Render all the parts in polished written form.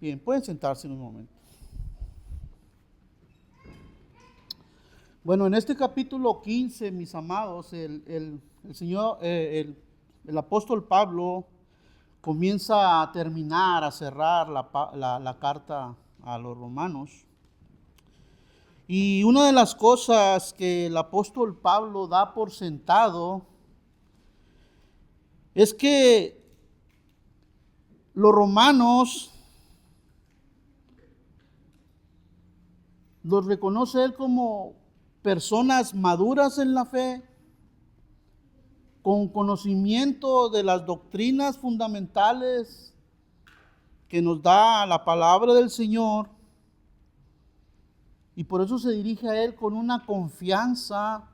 Bien, pueden sentarse en un momento. Bueno, en este capítulo 15, mis amados, el apóstol Pablo comienza a terminar, a cerrar la carta a los romanos. Y una de las cosas que el apóstol Pablo da por sentado es que los romanos los reconoce él como personas maduras en la fe, con conocimiento de las doctrinas fundamentales que nos da la palabra del Señor, y por eso se dirige a él con una confianza,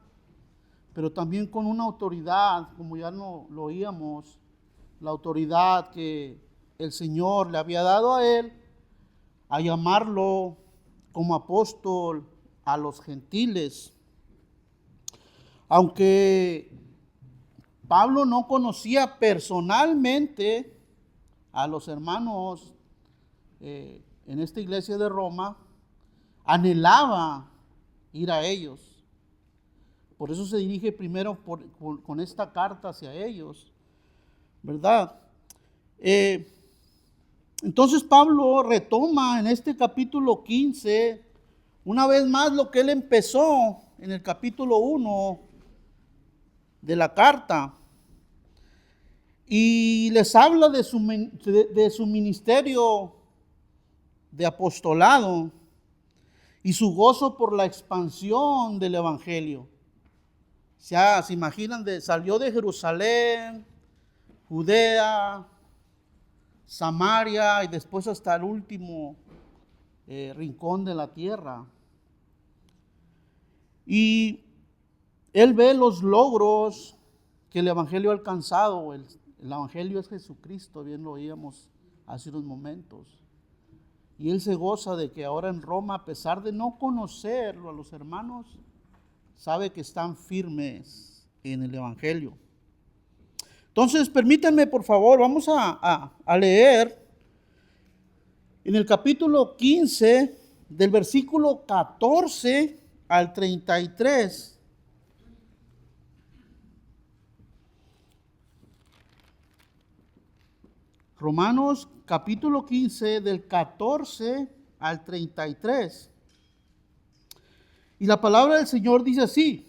pero también con una autoridad, como ya lo oíamos, la autoridad que el Señor le había dado a él, a llamarlo como apóstol a los gentiles. Aunque Pablo no conocía personalmente a los hermanos en esta iglesia de Roma, anhelaba ir a ellos. Por eso se dirige primero con esta carta hacia ellos, ¿verdad? Entonces Pablo retoma en este capítulo 15 una vez más lo que él empezó en el capítulo 1 de la carta, y les habla de su ministerio de apostolado y su gozo por la expansión del evangelio. Ya se imaginan, salió de Jerusalén, Judea, Samaria y después hasta el último rincón de la tierra. Y él ve los logros que el evangelio ha alcanzado. El evangelio es Jesucristo, bien lo oíamos hace unos momentos. Y él se goza de que ahora en Roma, a pesar de no conocerlo a los hermanos, sabe que están firmes en el evangelio. Entonces, permítanme, por favor, vamos a leer en el capítulo 15, del versículo 14 al 33. Romanos capítulo 15, del 14 al 33. Y la palabra del Señor dice así: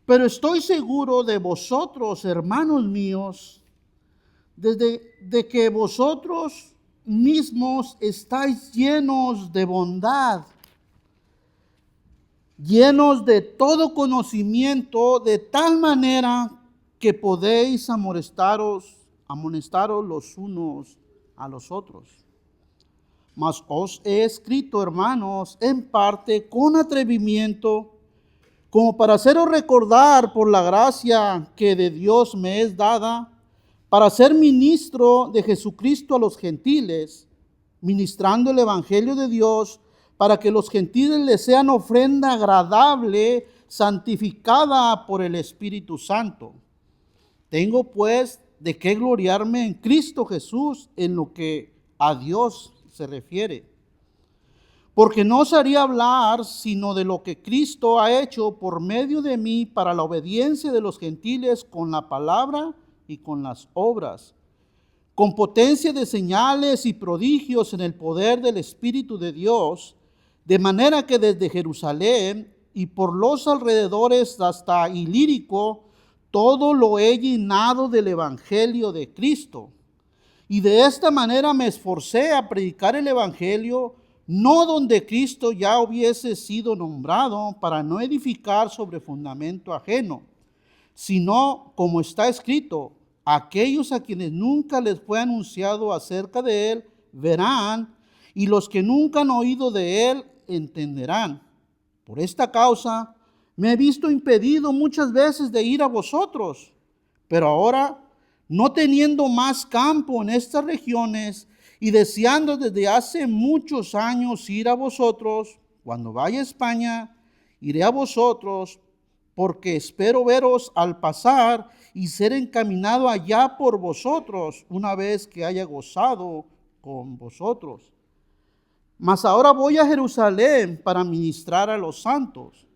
pero estoy seguro de vosotros, hermanos míos, de que vosotros mismos estáis llenos de bondad, llenos de todo conocimiento, de tal manera que podéis amonestaros los unos a los otros. Mas os he escrito, hermanos, en parte con atrevimiento, como para haceros recordar por la gracia que de Dios me es dada, para ser ministro de Jesucristo a los gentiles, ministrando el evangelio de Dios, para que los gentiles les sean ofrenda agradable, santificada por el Espíritu Santo. Tengo pues de qué gloriarme en Cristo Jesús en lo que a Dios se refiere. Porque no os haría hablar sino de lo que Cristo ha hecho por medio de mí para la obediencia de los gentiles con la palabra y con las obras, con potencia de señales y prodigios en el poder del Espíritu de Dios, de manera que desde Jerusalén y por los alrededores hasta Ilírico, todo lo he llenado del evangelio de Cristo. Y de esta manera me esforcé a predicar el evangelio, no donde Cristo ya hubiese sido nombrado, para no edificar sobre fundamento ajeno, sino como está escrito: aquellos a quienes nunca les fue anunciado acerca de él verán, y los que nunca han oído de él entenderán. Por esta causa me he visto impedido muchas veces de ir a vosotros, pero ahora, no teniendo más campo en estas regiones y deseando desde hace muchos años ir a vosotros, cuando vaya a España, iré a vosotros, porque espero veros al pasar y ser encaminado allá por vosotros, una vez que haya gozado con vosotros. Mas ahora voy a Jerusalén para ministrar a los santos,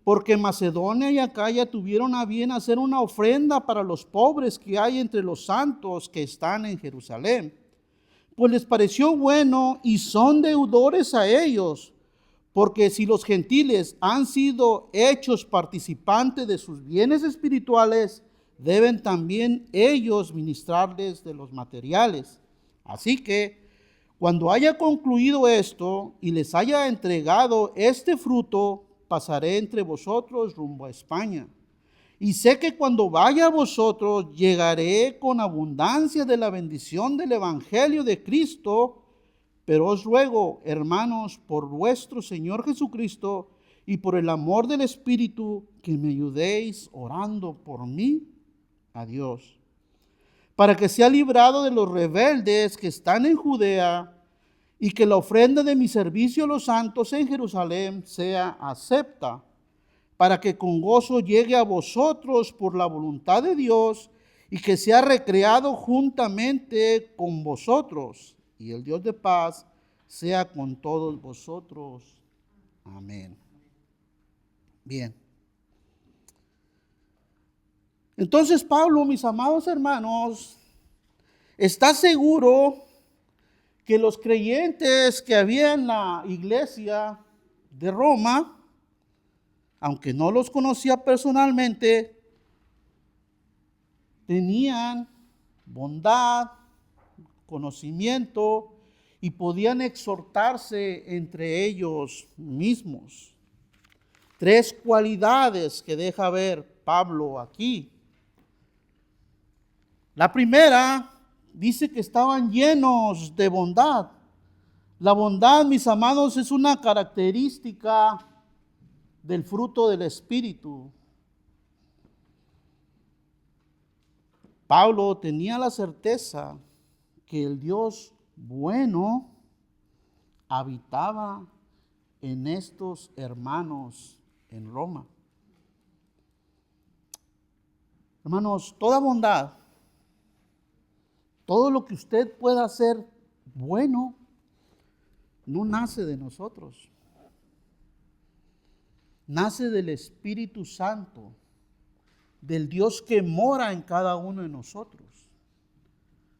porque Macedonia y Acaya tuvieron a bien hacer una ofrenda para los pobres que hay entre los santos que están en Jerusalén. Pues les pareció bueno y son deudores a ellos, porque si los gentiles han sido hechos participantes de sus bienes espirituales, deben también ellos ministrarles de los materiales. Así que, cuando haya concluido esto y les haya entregado este fruto, pasaré entre vosotros rumbo a España. Y sé que cuando vaya a vosotros, llegaré con abundancia de la bendición del Evangelio de Cristo. Pero os ruego, hermanos, por vuestro Señor Jesucristo y por el amor del Espíritu, que me ayudéis orando por mí a Dios, para que sea librado de los rebeldes que están en Judea, y que la ofrenda de mi servicio a los santos en Jerusalén sea acepta, para que con gozo llegue a vosotros por la voluntad de Dios, y que sea recreado juntamente con vosotros. Y el Dios de paz sea con todos vosotros. Amén. Bien. Entonces Pablo, mis amados hermanos, está seguro que los creyentes que había en la iglesia de Roma, aunque no los conocía personalmente, tenían bondad, conocimiento y podían exhortarse entre ellos mismos. 3 cualidades que deja ver Pablo aquí. La primera dice que estaban llenos de bondad. La bondad, mis amados, es una característica del fruto del Espíritu. Pablo tenía la certeza que el Dios bueno habitaba en estos hermanos en Roma. Hermanos, toda bondad, todo lo que usted pueda hacer bueno, no nace de nosotros. Nace del Espíritu Santo, del Dios que mora en cada uno de nosotros.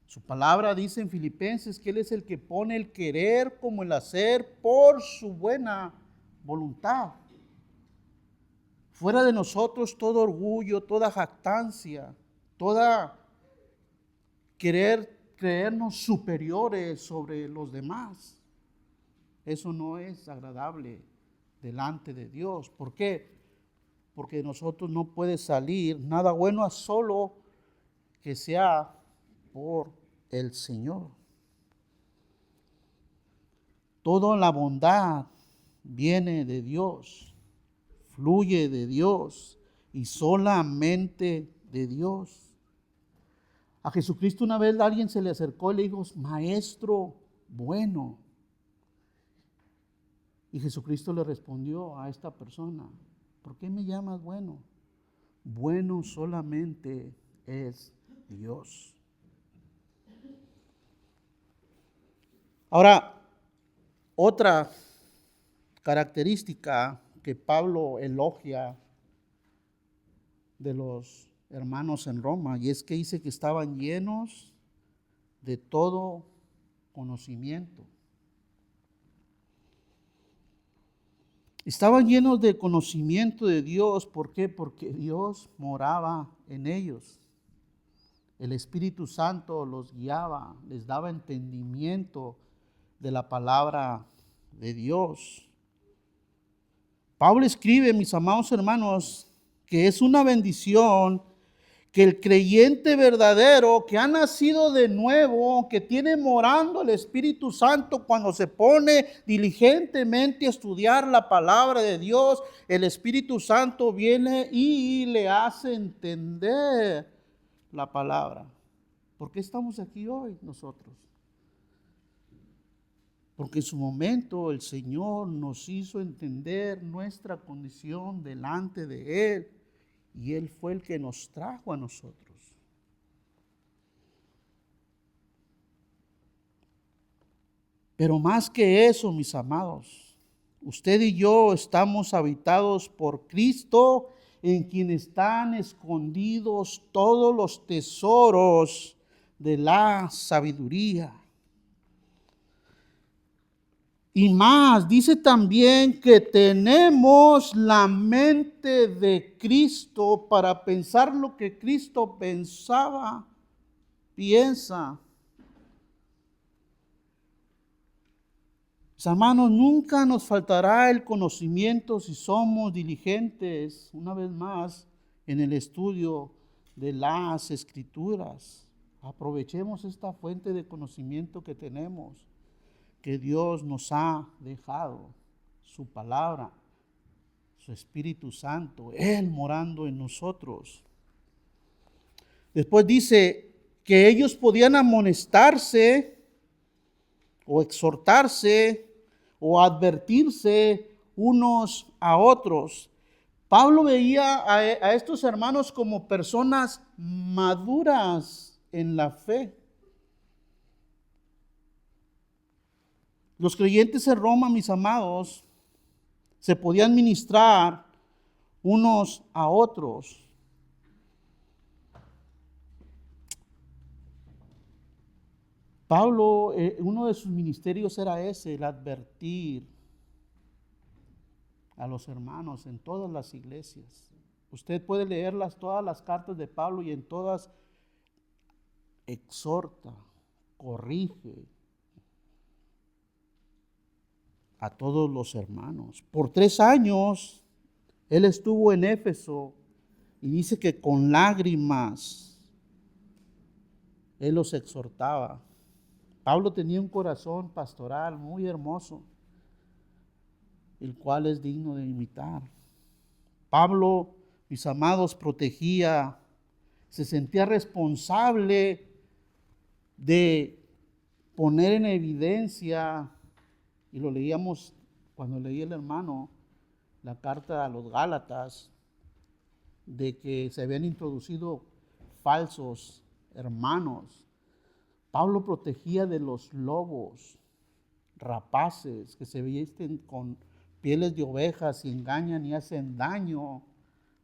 Su palabra dice en Filipenses que Él es el que pone el querer como el hacer por su buena voluntad. Fuera de nosotros todo orgullo, toda jactancia, toda querer creernos superiores sobre los demás. Eso no es agradable delante de Dios. ¿Por qué? Porque de nosotros no puede salir nada bueno a solo que sea por el Señor. Toda la bondad viene de Dios, fluye de Dios y solamente de Dios. A Jesucristo una vez alguien se le acercó y le dijo, Maestro bueno. Y Jesucristo le respondió a esta persona, ¿por qué me llamas bueno? Bueno solamente es Dios. Ahora, otra característica que Pablo elogia de los hermanos en Roma, y es que dice que estaban llenos de todo conocimiento. Estaban llenos de conocimiento de Dios. ¿Por qué? Porque Dios moraba en ellos. El Espíritu Santo los guiaba, les daba entendimiento de la palabra de Dios. Pablo escribe, mis amados hermanos, que es una bendición que el creyente verdadero que ha nacido de nuevo, que tiene morando el Espíritu Santo, cuando se pone diligentemente a estudiar la palabra de Dios, el Espíritu Santo viene y le hace entender la palabra. ¿Por qué estamos aquí hoy nosotros? Porque en su momento el Señor nos hizo entender nuestra condición delante de Él. Y Él fue el que nos trajo a nosotros. Pero más que eso, mis amados, usted y yo estamos habitados por Cristo, en quien están escondidos todos los tesoros de la sabiduría. Y más, dice también que tenemos la mente de Cristo para pensar lo que Cristo pensaba, piensa. Mis hermanos, nunca nos faltará el conocimiento si somos diligentes, una vez más, en el estudio de las Escrituras. Aprovechemos esta fuente de conocimiento que tenemos, que Dios nos ha dejado, su palabra, su Espíritu Santo, Él morando en nosotros. Después dice que ellos podían amonestarse o exhortarse o advertirse unos a otros. Pablo veía a estos hermanos como personas maduras en la fe. Los creyentes en Roma, mis amados, se podían ministrar unos a otros. Pablo, uno de sus ministerios era ese, el advertir a los hermanos en todas las iglesias. Usted puede leerlas, todas las cartas de Pablo, y en todas exhorta, corrige a todos los hermanos. Por 3 años él estuvo en Éfeso y dice que con lágrimas él los exhortaba. Pablo tenía un corazón pastoral muy hermoso, el cual es digno de imitar. Pablo, mis amados, protegía, se sentía responsable de poner en evidencia, y lo leíamos cuando leía el hermano la carta a los Gálatas, de que se habían introducido falsos hermanos. Pablo protegía de los lobos rapaces que se visten con pieles de ovejas y engañan y hacen daño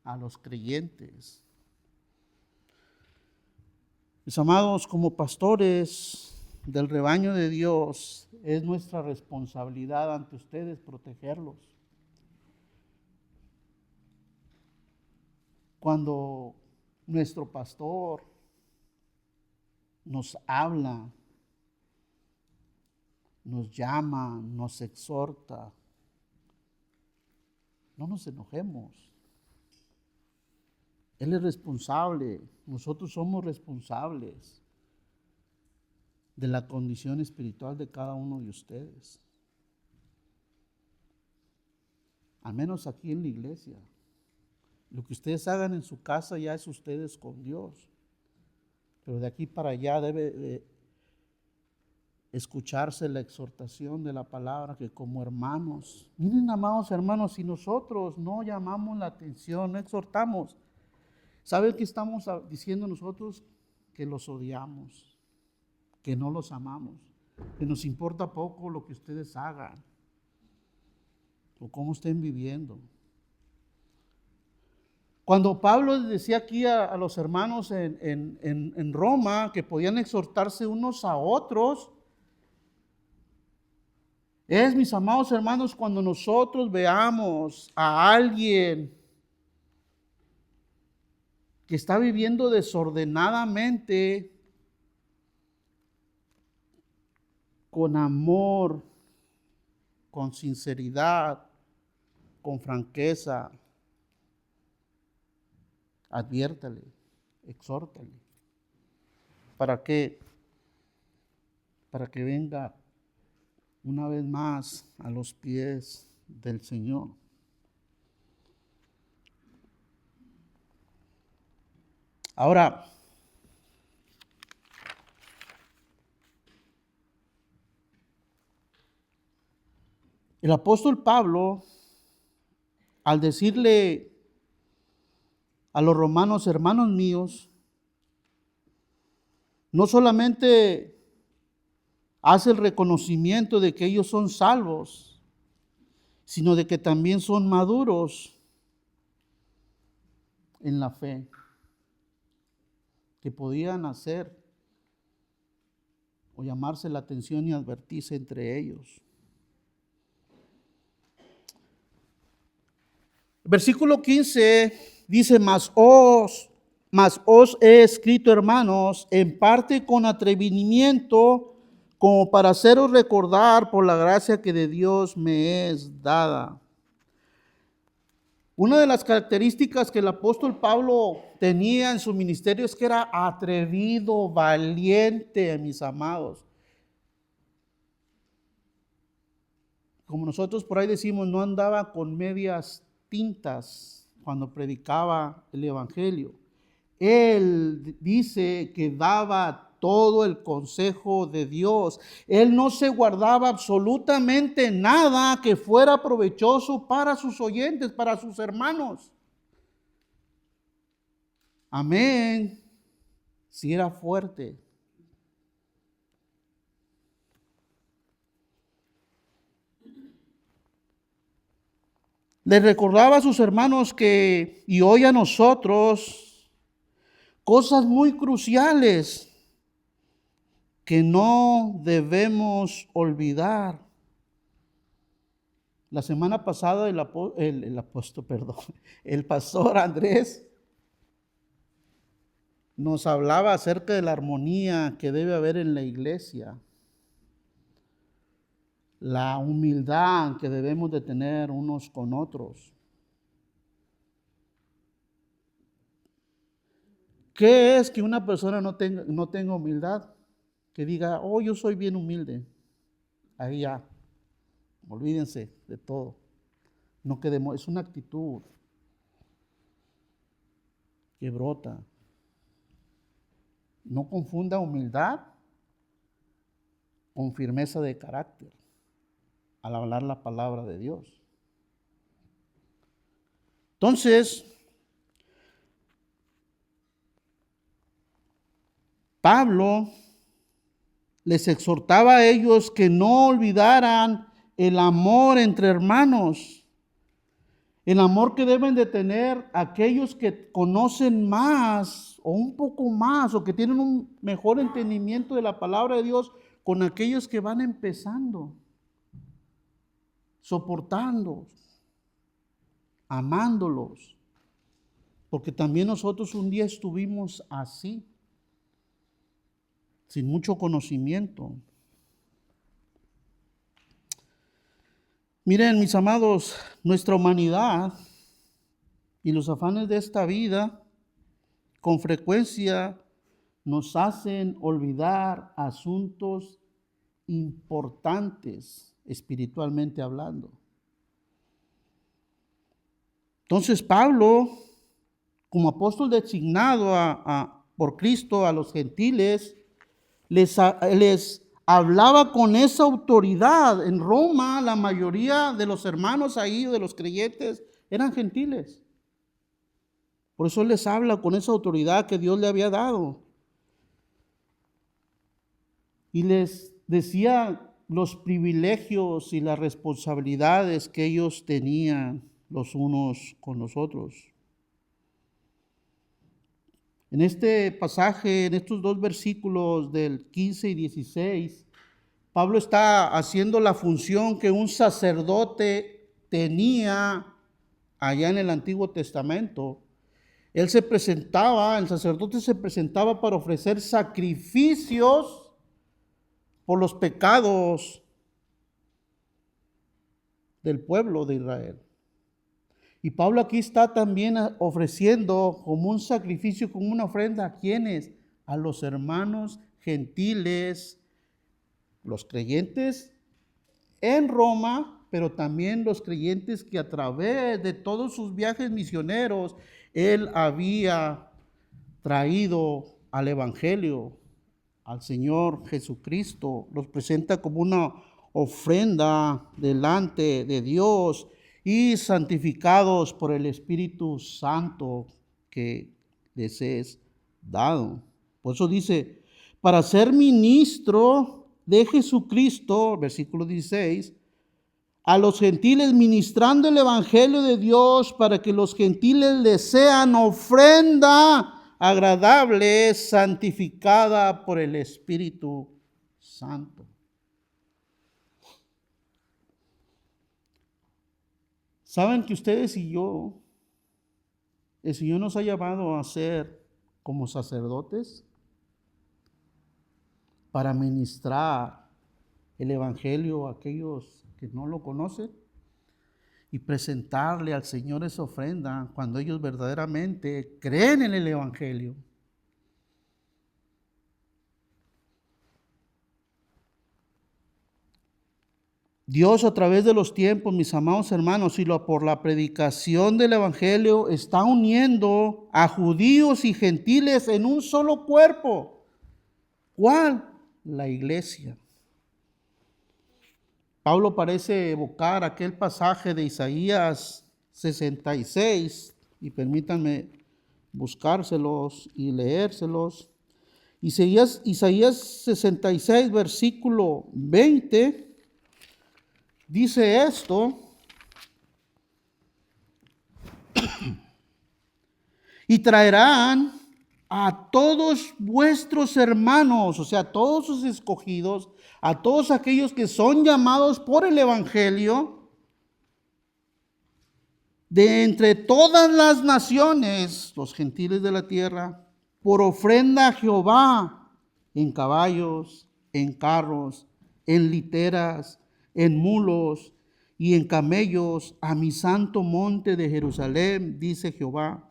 a los creyentes. Mis amados, como pastores del rebaño de Dios, es nuestra responsabilidad ante ustedes protegerlos. Cuando nuestro pastor nos habla, nos llama, nos exhorta, no nos enojemos. Él es responsable, nosotros somos responsables de la condición espiritual de cada uno de ustedes. Al menos aquí en la iglesia. Lo que ustedes hagan en su casa ya es ustedes con Dios. Pero de aquí para allá debe de escucharse la exhortación de la palabra, que como hermanos, miren, amados hermanos, si nosotros no llamamos la atención, no exhortamos, ¿saben qué estamos diciendo nosotros? Que los odiamos, que no los amamos, que nos importa poco lo que ustedes hagan o cómo estén viviendo. Cuando Pablo les decía aquí a los hermanos en Roma que podían exhortarse unos a otros, es, mis amados hermanos, cuando nosotros veamos a alguien que está viviendo desordenadamente, con amor, con sinceridad, con franqueza, adviértale, exhórtale. ¿Para qué? Para que venga una vez más a los pies del Señor. Ahora, el apóstol Pablo, al decirle a los romanos, hermanos míos, no solamente hace el reconocimiento de que ellos son salvos, sino de que también son maduros en la fe, que podían hacer o llamarse la atención y advertirse entre ellos. Versículo 15 dice, mas os he escrito, hermanos, en parte con atrevimiento, como para haceros recordar por la gracia que de Dios me es dada. Una de las características que el apóstol Pablo tenía en su ministerio es que era atrevido, valiente, mis amados. Como nosotros por ahí decimos, no andaba con medias tintas cuando predicaba el evangelio. Él dice que daba todo el consejo de Dios. Él no se guardaba absolutamente nada que fuera provechoso para sus oyentes, para sus hermanos. Amén. Si era fuerte. Les recordaba a sus hermanos y hoy a nosotros, cosas muy cruciales que no debemos olvidar. La semana pasada el pastor Andrés nos hablaba acerca de la armonía que debe haber en la iglesia, la humildad que debemos de tener unos con otros. ¿Qué es que una persona no tenga humildad? Que diga, oh, yo soy bien humilde. Ahí ya, olvídense de todo. No quedemos, es una actitud que brota. No confunda humildad con firmeza de carácter al hablar la palabra de Dios. Entonces, Pablo les exhortaba a ellos que no olvidaran el amor entre hermanos, el amor que deben de tener aquellos que conocen más o un poco más o que tienen un mejor entendimiento de la palabra de Dios con aquellos que van empezando, soportándolos, amándolos, porque también nosotros un día estuvimos así, sin mucho conocimiento. Miren, mis amados, nuestra humanidad y los afanes de esta vida con frecuencia nos hacen olvidar asuntos importantes espiritualmente hablando. Entonces Pablo, como apóstol designado por Cristo a los gentiles, les hablaba con esa autoridad. En Roma la mayoría de los hermanos ahí, de los creyentes, eran gentiles. Por eso les habla con esa autoridad que Dios le había dado. Y les decía los privilegios y las responsabilidades que ellos tenían los unos con los otros. En este pasaje, en estos dos versículos del 15 y 16, Pablo está haciendo la función que un sacerdote tenía allá en el Antiguo Testamento. El sacerdote se presentaba para ofrecer sacrificios por los pecados del pueblo de Israel. Y Pablo aquí está también ofreciendo como un sacrificio, como una ofrenda, ¿a quiénes? A los hermanos gentiles, los creyentes en Roma, pero también los creyentes que a través de todos sus viajes misioneros, él había traído al Evangelio, al Señor Jesucristo. Los presenta como una ofrenda delante de Dios y santificados por el Espíritu Santo que les es dado. Por eso dice, para ser ministro de Jesucristo, versículo 16, a los gentiles ministrando el evangelio de Dios para que los gentiles le sean ofrenda agradable, santificada por el Espíritu Santo. ¿Saben que ustedes y yo, el Señor nos ha llamado a ser como sacerdotes para ministrar el evangelio a aquellos que no lo conocen y presentarle al Señor esa ofrenda cuando ellos verdaderamente creen en el evangelio? Dios, a través de los tiempos, mis amados hermanos, por la predicación del evangelio, está uniendo a judíos y gentiles en un solo cuerpo. ¿Cuál? La iglesia. Pablo parece evocar aquel pasaje de Isaías 66, y permítanme buscárselos y leérselos. Isaías 66, versículo 20, dice esto: y traerán a todos vuestros hermanos, o sea, a todos sus escogidos, a todos aquellos que son llamados por el evangelio, de entre todas las naciones, los gentiles de la tierra, por ofrenda a Jehová, en caballos, en carros, en literas, en mulos y en camellos, a mi santo monte de Jerusalén, dice Jehová.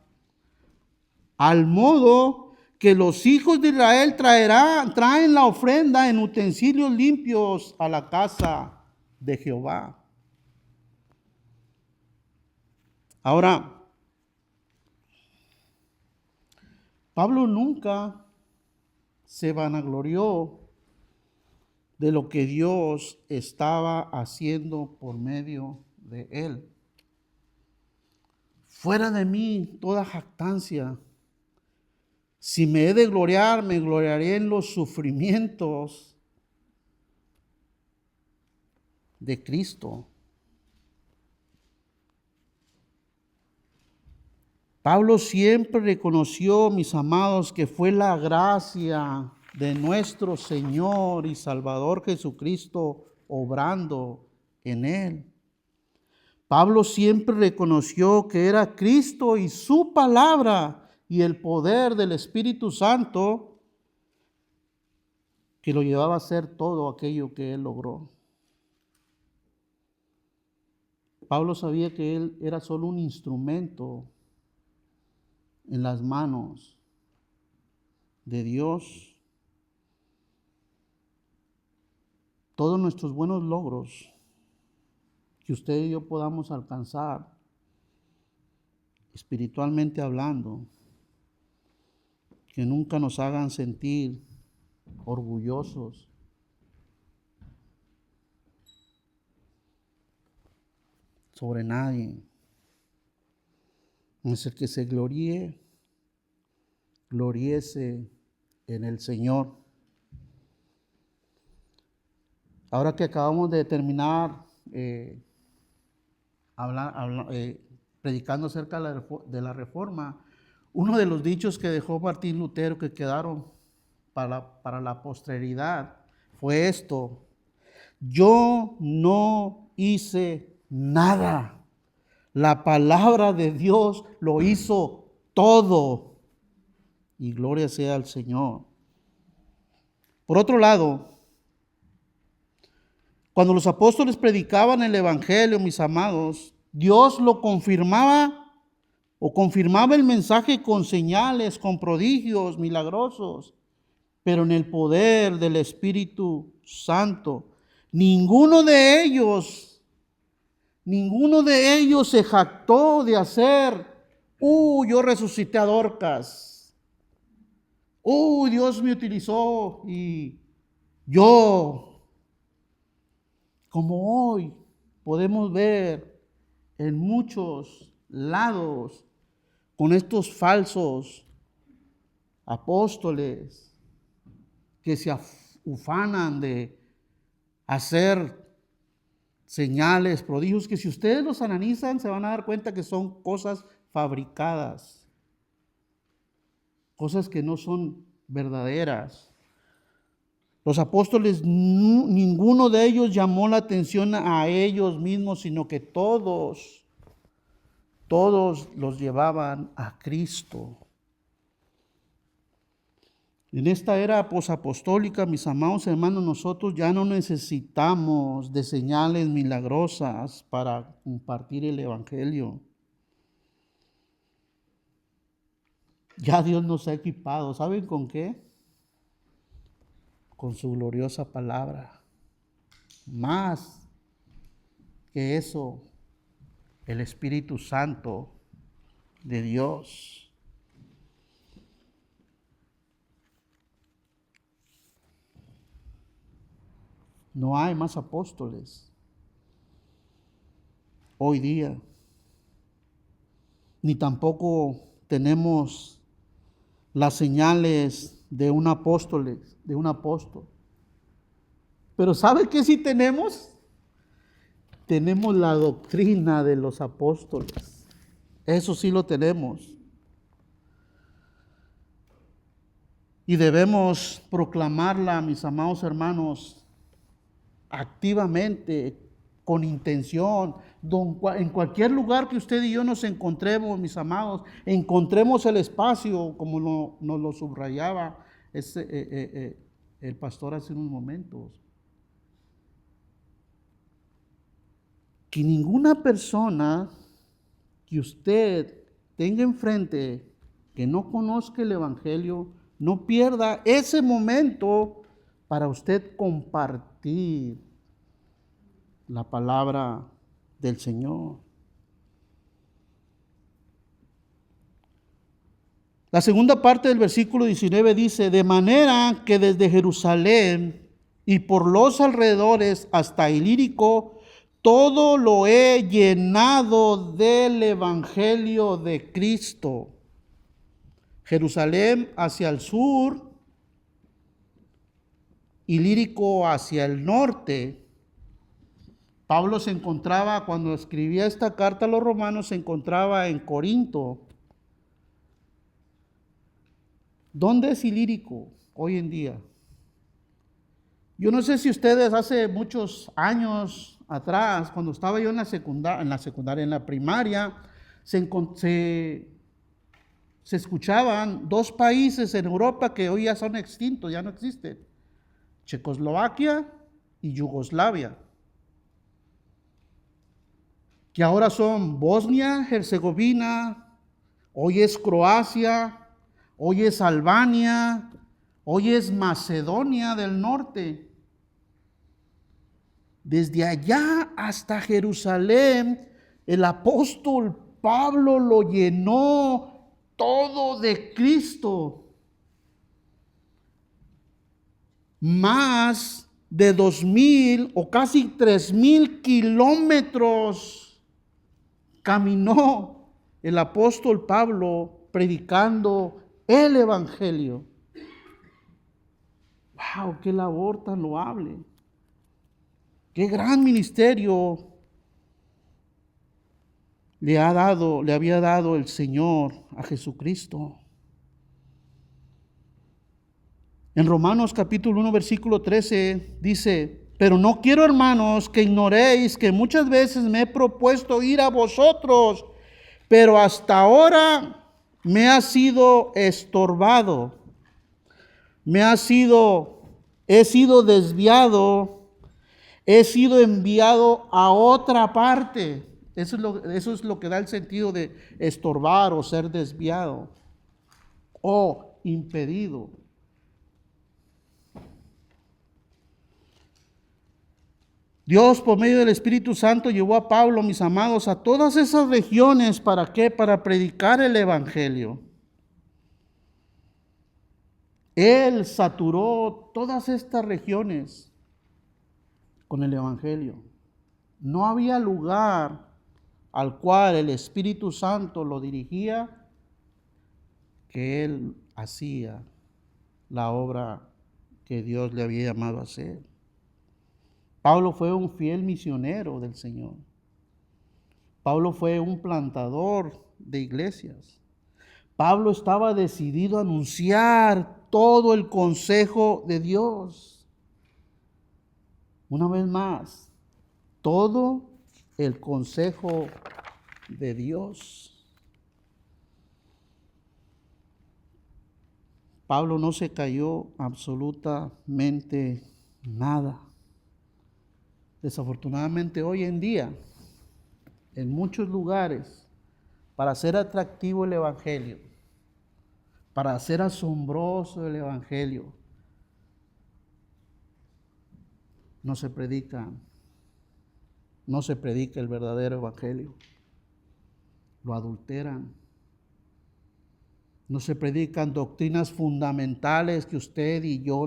Al modo que los hijos de Israel traen la ofrenda en utensilios limpios a la casa de Jehová. Ahora, Pablo nunca se vanaglorió de lo que Dios estaba haciendo por medio de él. Fuera de mí toda jactancia. Si me he de gloriar, me gloriaré en los sufrimientos de Cristo. Pablo siempre reconoció, mis amados, que fue la gracia de nuestro Señor y Salvador Jesucristo obrando en él. Pablo siempre reconoció que era Cristo y su palabra y el poder del Espíritu Santo que lo llevaba a hacer todo aquello que él logró. Pablo sabía que él era solo un instrumento en las manos de Dios. Todos nuestros buenos logros que usted y yo podamos alcanzar, espiritualmente hablando, que nunca nos hagan sentir orgullosos, sobre nadie. Es el que se gloriese en el Señor. Ahora que acabamos de terminar predicando acerca de la Reforma, uno de los dichos que dejó Martín Lutero que quedaron para la posteridad fue esto: yo no hice nada. La palabra de Dios lo hizo todo. Y gloria sea al Señor. Por otro lado, cuando los apóstoles predicaban el evangelio, mis amados, Dios lo confirmaba el mensaje con señales, con prodigios milagrosos, pero en el poder del Espíritu Santo. Ninguno de ellos se jactó de hacer: yo resucité a Dorcas. Dios me utilizó y yo. Como hoy podemos ver en muchos lados con estos falsos apóstoles que se ufanan de hacer señales, prodigios, que si ustedes los analizan se van a dar cuenta que son cosas fabricadas, cosas que no son verdaderas. Los apóstoles, ninguno de ellos llamó la atención a ellos mismos, sino que todos los llevaban a Cristo. En esta era posapostólica, mis amados hermanos, nosotros ya no necesitamos de señales milagrosas para compartir el Evangelio. Ya Dios nos ha equipado. ¿Saben con qué? Con su gloriosa palabra. Más que eso, el Espíritu Santo de Dios. No hay más apóstoles hoy día, ni tampoco tenemos las señales de un apóstol, Pero ¿sabe qué sí tenemos? Tenemos la doctrina de los apóstoles. Eso sí lo tenemos. Y debemos proclamarla, mis amados hermanos, activamente, con intención. En cualquier lugar que usted y yo nos encontremos, mis amados, encontremos el espacio, como nos lo subrayaba el pastor hace unos momentos. Que ninguna persona que usted tenga enfrente que no conozca el Evangelio, no pierda ese momento para usted compartir la palabra del Señor. La segunda parte del versículo 19 dice: de manera que desde Jerusalén y por los alrededores hasta Ilírico, todo lo he llenado del Evangelio de Cristo. Jerusalén hacia el sur, Ilírico hacia el norte. Pablo se encontraba, cuando escribía esta carta a los romanos, se encontraba en Corinto. ¿Dónde es Ilírico hoy en día? Yo no sé si ustedes hace muchos años atrás, cuando estaba yo en la primaria, se escuchaban dos países en Europa que hoy ya son extintos, ya no existen: Checoslovaquia y Yugoslavia, que ahora son Bosnia, Herzegovina, hoy es Croacia, hoy es Albania, hoy es Macedonia del Norte. Desde allá hasta Jerusalén, el apóstol Pablo lo llenó todo de Cristo. Más de 2,000 o casi 3,000 kilómetros caminó el apóstol Pablo predicando el Evangelio. ¡Wow! ¡Qué labor tan loable! ¡Qué gran ministerio le había dado el Señor a Jesucristo! En Romanos capítulo 1, versículo 13 dice: pero no quiero, hermanos, que ignoréis que muchas veces me he propuesto ir a vosotros, pero hasta ahora me ha sido estorbado, he sido desviado, he sido enviado a otra parte. Eso es lo que da el sentido de estorbar o ser desviado o impedido. Dios, por medio del Espíritu Santo, llevó a Pablo, mis amados, a todas esas regiones. ¿Para qué? Para predicar el Evangelio. Él saturó todas estas regiones con el Evangelio. No había lugar al cual el Espíritu Santo lo dirigía que él hacía la obra que Dios le había llamado a hacer. Pablo fue un fiel misionero del Señor. Pablo fue un plantador de iglesias. Pablo estaba decidido a anunciar todo el consejo de Dios. Una vez más, todo el consejo de Dios. Pablo no se cayó absolutamente nada. Desafortunadamente hoy en día, en muchos lugares, para hacer atractivo el Evangelio, para hacer asombroso el Evangelio, no se predica el verdadero Evangelio. Lo adulteran. No se predican doctrinas fundamentales que usted y yo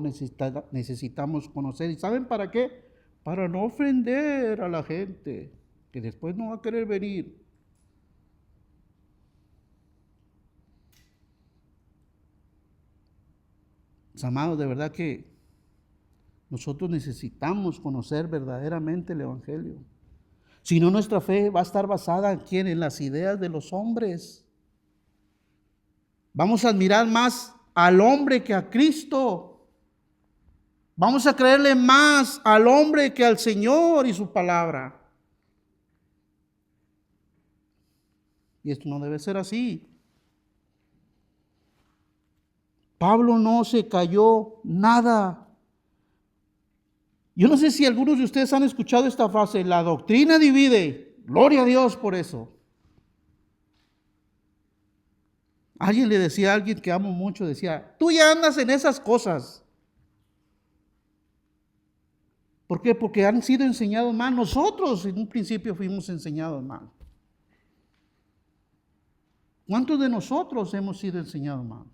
necesitamos conocer. ¿Y saben para qué? Para no ofender a la gente, que después no va a querer venir. Mis amados, de verdad que nosotros necesitamos conocer verdaderamente el Evangelio. Si no, nuestra fe va a estar basada ¿en quién? En las ideas de los hombres. Vamos a admirar más al hombre que a Cristo. Vamos a creerle más al hombre que al Señor y su palabra. Y esto no debe ser así. Pablo no se cayó nada. Yo no sé si algunos de ustedes han escuchado esta frase: la doctrina divide. Gloria a Dios por eso. Alguien le decía a alguien que amo mucho, decía: tú ya andas en esas cosas. ¿Por qué? Porque han sido enseñados mal. Nosotros en un principio fuimos enseñados mal. ¿Cuántos de nosotros hemos sido enseñados mal?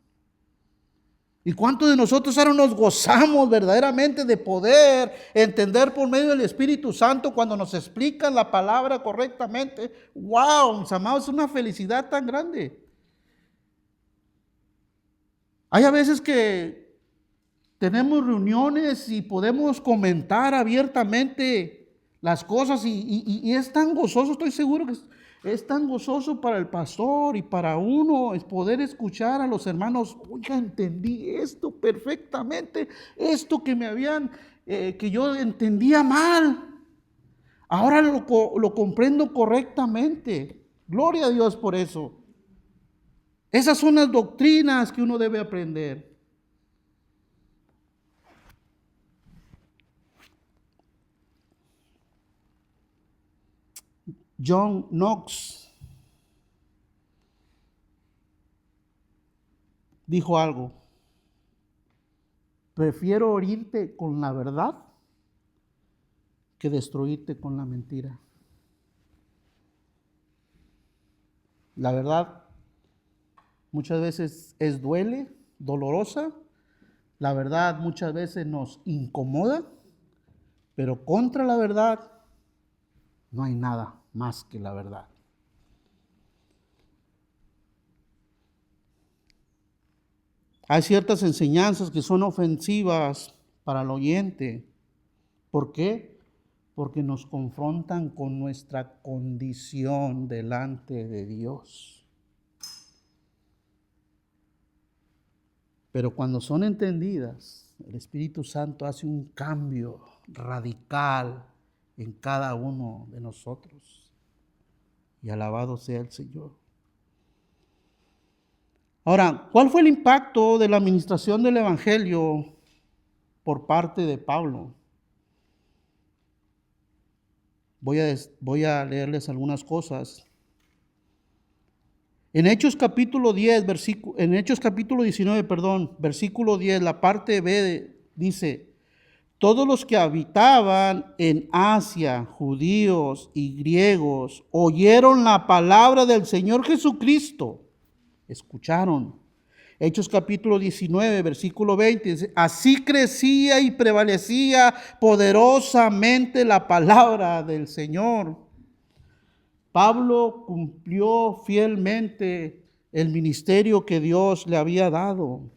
¿Y cuántos de nosotros ahora nos gozamos verdaderamente de poder entender por medio del Espíritu Santo cuando nos explican la palabra correctamente? ¡Wow! Mis amados, es una felicidad tan grande. Hay a veces que tenemos reuniones y podemos comentar abiertamente las cosas y es tan gozoso, estoy seguro que es tan gozoso para el pastor y para uno es poder escuchar a los hermanos: oiga, entendí esto perfectamente, esto que me habían, que yo entendía mal, ahora lo comprendo correctamente. Gloria a Dios por eso. Esas son las doctrinas que uno debe aprender. John Knox dijo algo: prefiero herirte con la verdad que destruirte con la mentira. La verdad muchas veces duele, dolorosa. La verdad muchas veces nos incomoda, pero contra la verdad no hay nada más que la verdad. Hay ciertas enseñanzas que son ofensivas para el oyente. ¿Por qué? Porque nos confrontan con nuestra condición delante de Dios. Pero cuando son entendidas, el Espíritu Santo hace un cambio radical en cada uno de nosotros. Y alabado sea el Señor. Ahora, ¿cuál fue el impacto de la administración del Evangelio por parte de Pablo? Voy a leerles algunas cosas. En Hechos capítulo 19, versículo 10, la parte B dice: todos los que habitaban en Asia, judíos y griegos, oyeron la palabra del Señor Jesucristo. Escucharon. Hechos capítulo 19, versículo 20, dice: así crecía y prevalecía poderosamente la palabra del Señor. Pablo cumplió fielmente el ministerio que Dios le había dado.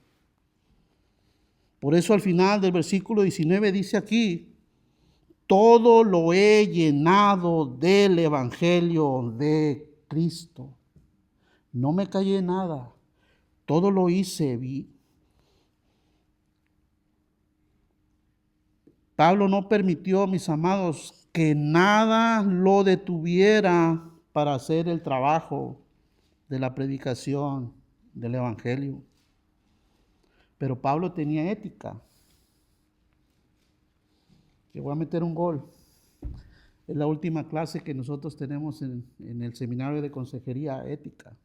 Por eso al final del versículo 19 dice aquí: todo lo he llenado del Evangelio de Cristo. No me callé nada, todo lo hice. Pablo no permitió, mis amados, que nada lo detuviera para hacer el trabajo de la predicación del Evangelio. Pero Pablo tenía ética. Le voy a meter un gol. Es la última clase que nosotros tenemos en el seminario de consejería, ética.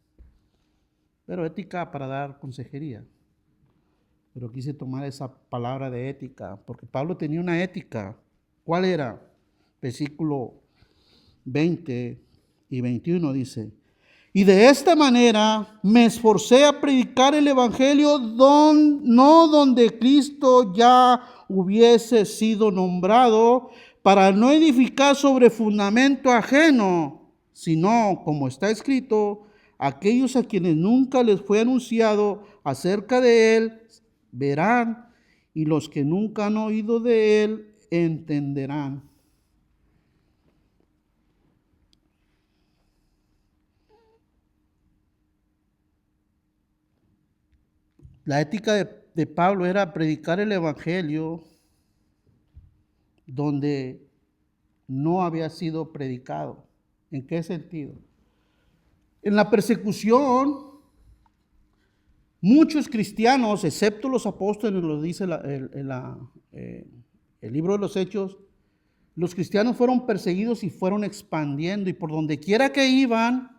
Pero ética para dar consejería. Pero quise tomar esa palabra de ética, porque Pablo tenía una ética. ¿Cuál era? Versículo 20 y 21 dice: y de esta manera me esforcé a predicar el Evangelio no donde Cristo ya hubiese sido nombrado, para no edificar sobre fundamento ajeno, sino, como está escrito, aquellos a quienes nunca les fue anunciado acerca de él verán, y los que nunca han oído de él entenderán. La ética de Pablo era predicar el Evangelio donde no había sido predicado. ¿En qué sentido? En la persecución, muchos cristianos, excepto los apóstoles, lo dice el libro de los Hechos, los cristianos fueron perseguidos y fueron expandiendo, y por donde quiera que iban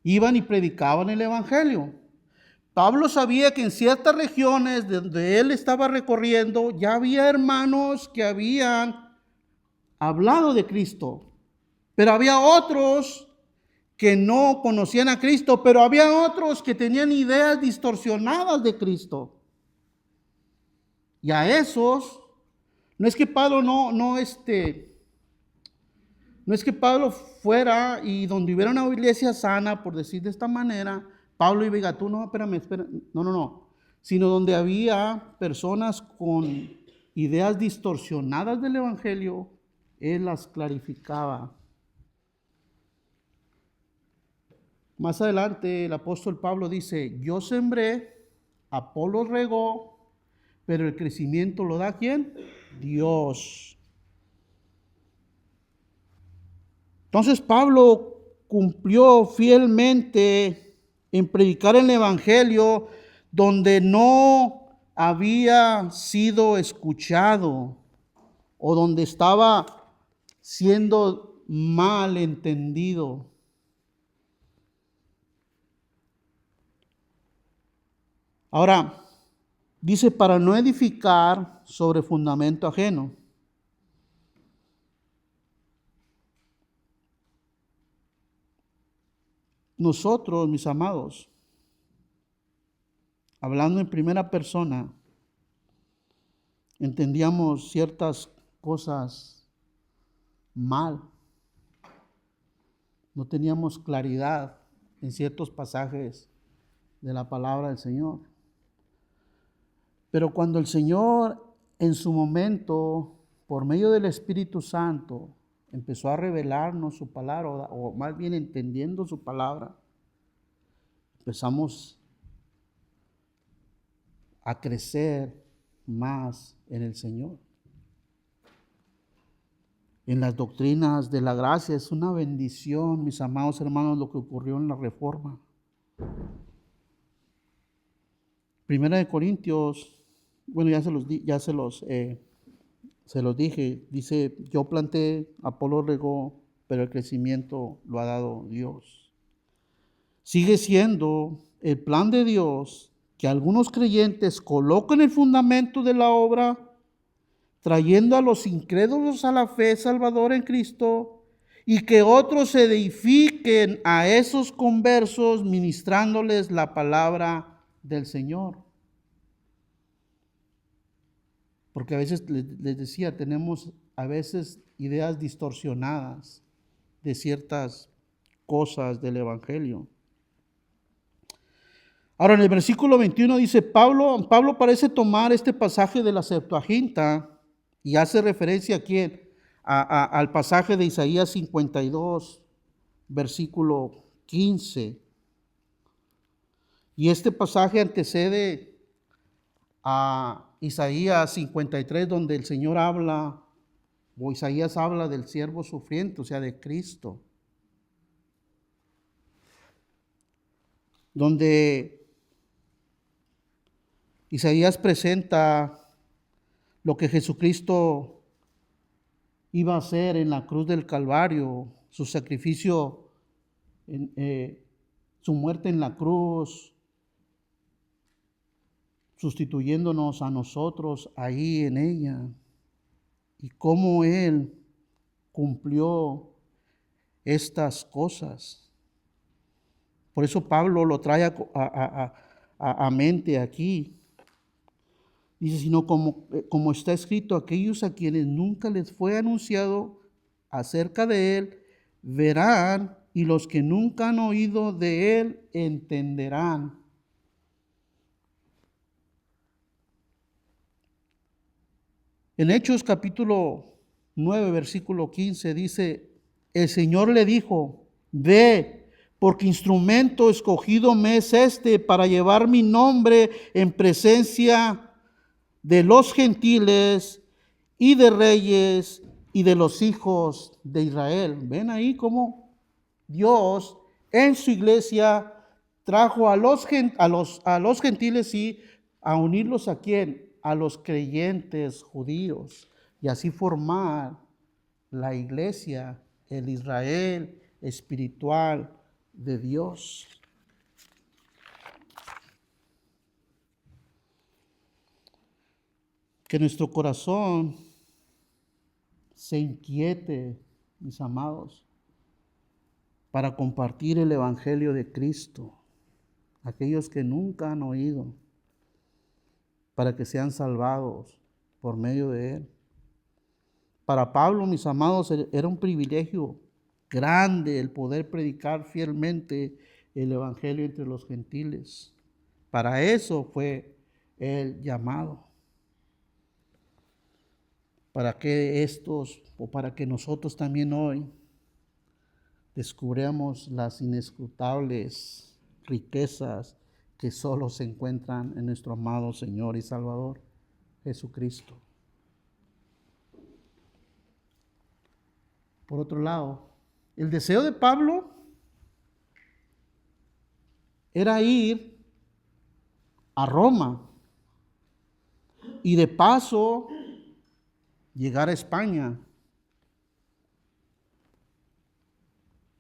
y predicaban el Evangelio. Pablo sabía que en ciertas regiones donde él estaba recorriendo ya había hermanos que habían hablado de Cristo, pero había otros que no conocían a Cristo, pero había otros que tenían ideas distorsionadas de Cristo. Y a esos, no es que Pablo no es que Pablo fuera y donde hubiera una iglesia sana, por decir de esta manera, Pablo y diga, tú no, espérame, no. Sino donde había personas con ideas distorsionadas del Evangelio, él las clarificaba. Más adelante el apóstol Pablo dice, yo sembré, Apolos regó, pero el crecimiento lo da ¿quién? Dios. Entonces Pablo cumplió fielmente en predicar el Evangelio donde no había sido escuchado o donde estaba siendo mal entendido. Ahora, dice, para no edificar sobre fundamento ajeno. Nosotros, mis amados, hablando en primera persona, entendíamos ciertas cosas mal. No teníamos claridad en ciertos pasajes de la palabra del Señor. Pero cuando el Señor en su momento, por medio del Espíritu Santo, empezó a revelarnos su palabra, o más bien entendiendo su palabra, empezamos a crecer más en el Señor. En las doctrinas de la gracia es una bendición, mis amados hermanos, lo que ocurrió en la Reforma. Primera de Corintios, bueno, se los dije, dice, yo planté, Apolo regó, pero el crecimiento lo ha dado Dios. Sigue siendo el plan de Dios que algunos creyentes coloquen el fundamento de la obra, trayendo a los incrédulos a la fe salvadora en Cristo, y que otros se edifiquen a esos conversos ministrándoles la palabra del Señor. Porque a veces les decía, tenemos a veces ideas distorsionadas de ciertas cosas del Evangelio. Ahora en el versículo 21 dice, Pablo parece tomar este pasaje de la Septuaginta y hace referencia ¿a quién? al pasaje de Isaías 52, versículo 15. Y este pasaje antecede a Isaías 53, donde el Señor habla, o Isaías habla del siervo sufriente, o sea, de Cristo. Donde Isaías presenta lo que Jesucristo iba a hacer en la cruz del Calvario, su sacrificio, su muerte en la cruz, sustituyéndonos a nosotros ahí en ella, y cómo Él cumplió estas cosas. Por eso Pablo lo trae a mente aquí. Dice, sino como está escrito, aquellos a quienes nunca les fue anunciado acerca de Él, verán, y los que nunca han oído de Él, entenderán. En Hechos capítulo 9, versículo 15 dice, el Señor le dijo, ve, porque instrumento escogido me es este para llevar mi nombre en presencia de los gentiles y de reyes y de los hijos de Israel. ¿Ven ahí cómo Dios en su iglesia trajo a los gentiles y a unirlos a quién? A los creyentes judíos, y así formar la iglesia, el Israel espiritual de Dios. Que nuestro corazón se inquiete, mis amados, para compartir el evangelio de Cristo, aquellos que nunca han oído, para que sean salvados por medio de Él. Para Pablo, mis amados, era un privilegio grande el poder predicar fielmente el evangelio entre los gentiles. Para eso fue el llamado. Para que para que nosotros también hoy descubramos las inescrutables riquezas que solo se encuentran en nuestro amado Señor y Salvador, Jesucristo. Por otro lado, el deseo de Pablo era ir a Roma y de paso llegar a España.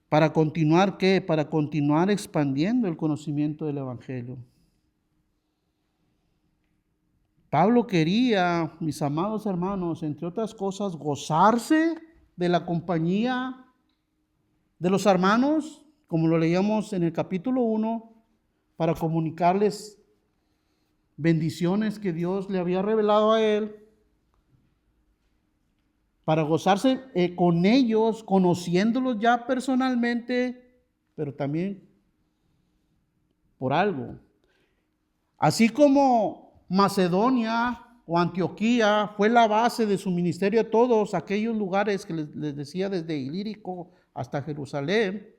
¿Para continuar qué? Para continuar expandiendo el conocimiento del evangelio. Pablo quería, mis amados hermanos, entre otras cosas, gozarse de la compañía de los hermanos, como lo leíamos en el capítulo 1, para comunicarles bendiciones que Dios le había revelado a él, para gozarse con ellos, conociéndolos ya personalmente, pero también por algo. Así como Macedonia o Antioquía fue la base de su ministerio a todos aquellos lugares que les decía, desde Ilírico hasta Jerusalén,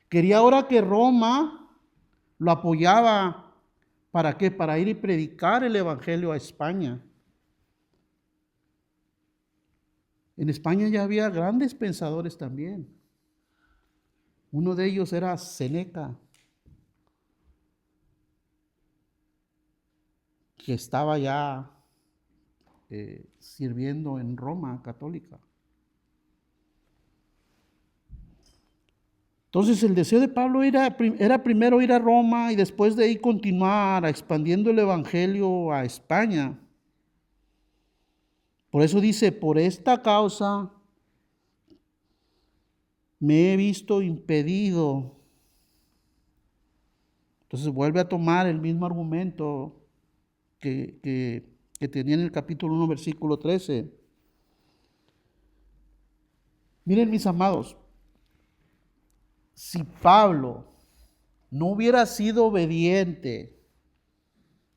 quería ahora que Roma lo apoyaba. ¿Para qué? Para ir y predicar el evangelio a España. En España ya había grandes pensadores también. Uno de ellos era Séneca, que estaba ya sirviendo en Roma católica. Entonces el deseo de Pablo era primero ir a Roma y después de ahí continuar expandiendo el evangelio a España. Por eso dice, por esta causa me he visto impedido. Entonces vuelve a tomar el mismo argumento que tenía en el capítulo 1, versículo 13. Miren, mis amados, si Pablo no hubiera sido obediente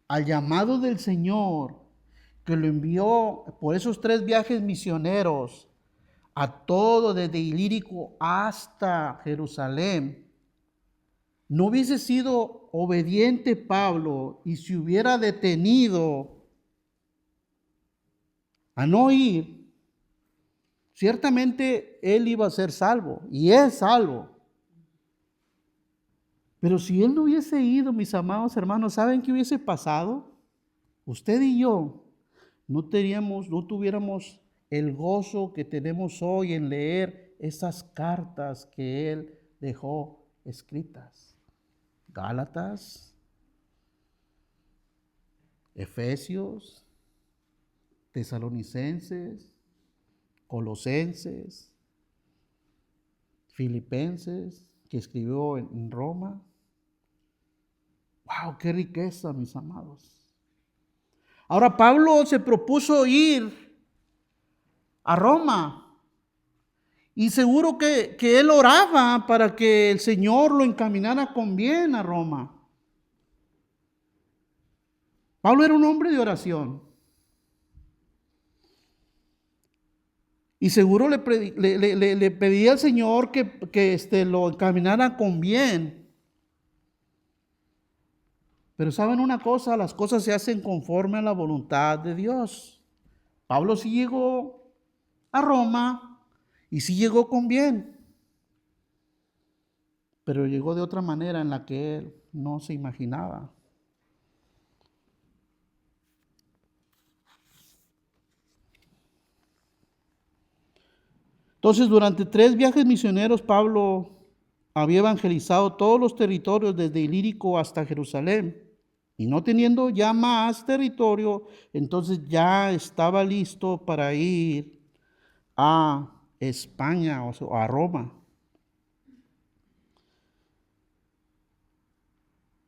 al llamado del Señor, que lo envió por esos 3 viajes misioneros a todo desde Ilírico hasta Jerusalén, no hubiese sido obediente Pablo y se hubiera detenido a no ir, ciertamente él iba a ser salvo y es salvo. Pero si él no hubiese ido, mis amados hermanos, ¿saben qué hubiese pasado? Usted y yo no tuviéramos el gozo que tenemos hoy en leer esas cartas que él dejó escritas. Gálatas, Efesios, Tesalonicenses, Colosenses, Filipenses, que escribió en Roma. ¡Wow! ¡Qué riqueza, mis amados! Ahora Pablo se propuso ir a Roma. Y seguro que él oraba para que el Señor lo encaminara con bien a Roma. Pablo era un hombre de oración. Y seguro le pedía al Señor que lo encaminara con bien. Pero ¿saben una cosa? Las cosas se hacen conforme a la voluntad de Dios. Pablo sí llegó a Roma y sí llegó con bien. Pero llegó de otra manera en la que él no se imaginaba. Entonces, durante 3 viajes misioneros, Pablo había evangelizado todos los territorios desde Ilírico hasta Jerusalén. Y no teniendo ya más territorio, entonces ya estaba listo para ir a España o a Roma.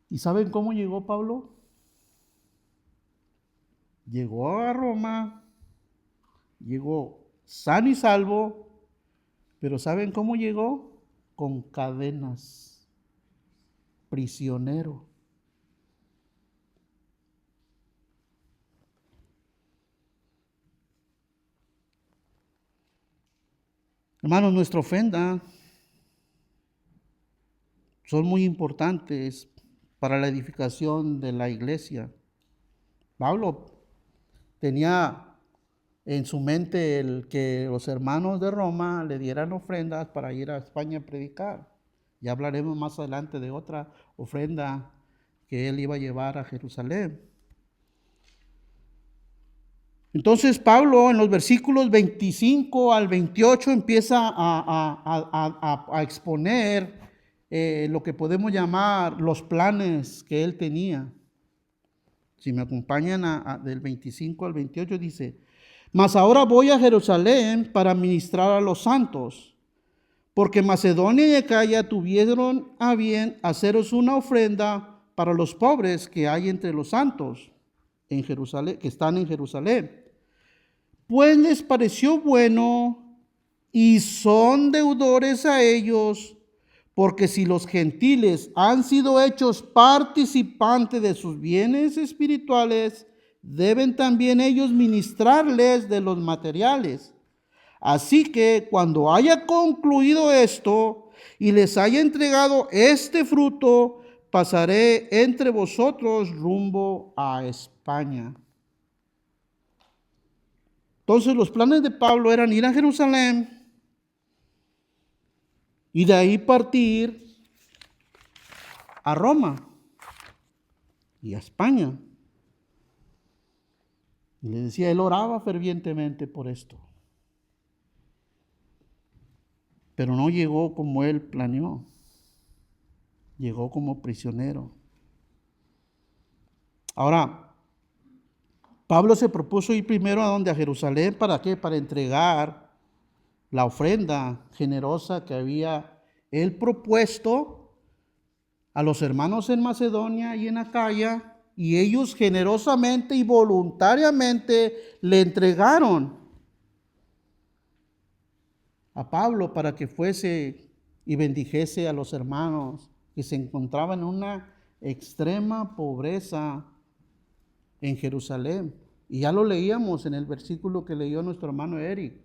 ¿Y saben cómo llegó Pablo? Llegó a Roma, llegó sano y salvo, pero ¿saben cómo llegó? Con cadenas, prisionero. Hermanos, nuestra ofrenda son muy importantes para la edificación de la iglesia. Pablo tenía en su mente el que los hermanos de Roma le dieran ofrendas para ir a España a predicar. Ya hablaremos más adelante de otra ofrenda que él iba a llevar a Jerusalén. Entonces Pablo en los versículos 25 al 28 empieza a exponer lo que podemos llamar los planes que él tenía. Si me acompañan del 25 al 28 dice: mas ahora voy a Jerusalén para ministrar a los santos, porque Macedonia y Acaya tuvieron a bien haceros una ofrenda para los pobres que hay entre los santos en Jerusalén, que están en Jerusalén. Pues les pareció bueno y son deudores a ellos, porque si los gentiles han sido hechos participantes de sus bienes espirituales, deben también ellos ministrarles de los materiales. Así que cuando haya concluido esto y les haya entregado este fruto, pasaré entre vosotros rumbo a España. Entonces los planes de Pablo eran ir a Jerusalén y de ahí partir a Roma y a España. Y le decía, él oraba fervientemente por esto. Pero no llegó como él planeó. Llegó como prisionero. Ahora, Pablo se propuso ir primero a donde, a Jerusalén, ¿para qué? Para entregar la ofrenda generosa que había él propuesto a los hermanos en Macedonia y en Acaya, y ellos generosamente y voluntariamente le entregaron a Pablo para que fuese y bendijese a los hermanos que se encontraban en una extrema pobreza en Jerusalén. Y ya lo leíamos en el versículo que leyó nuestro hermano Eric.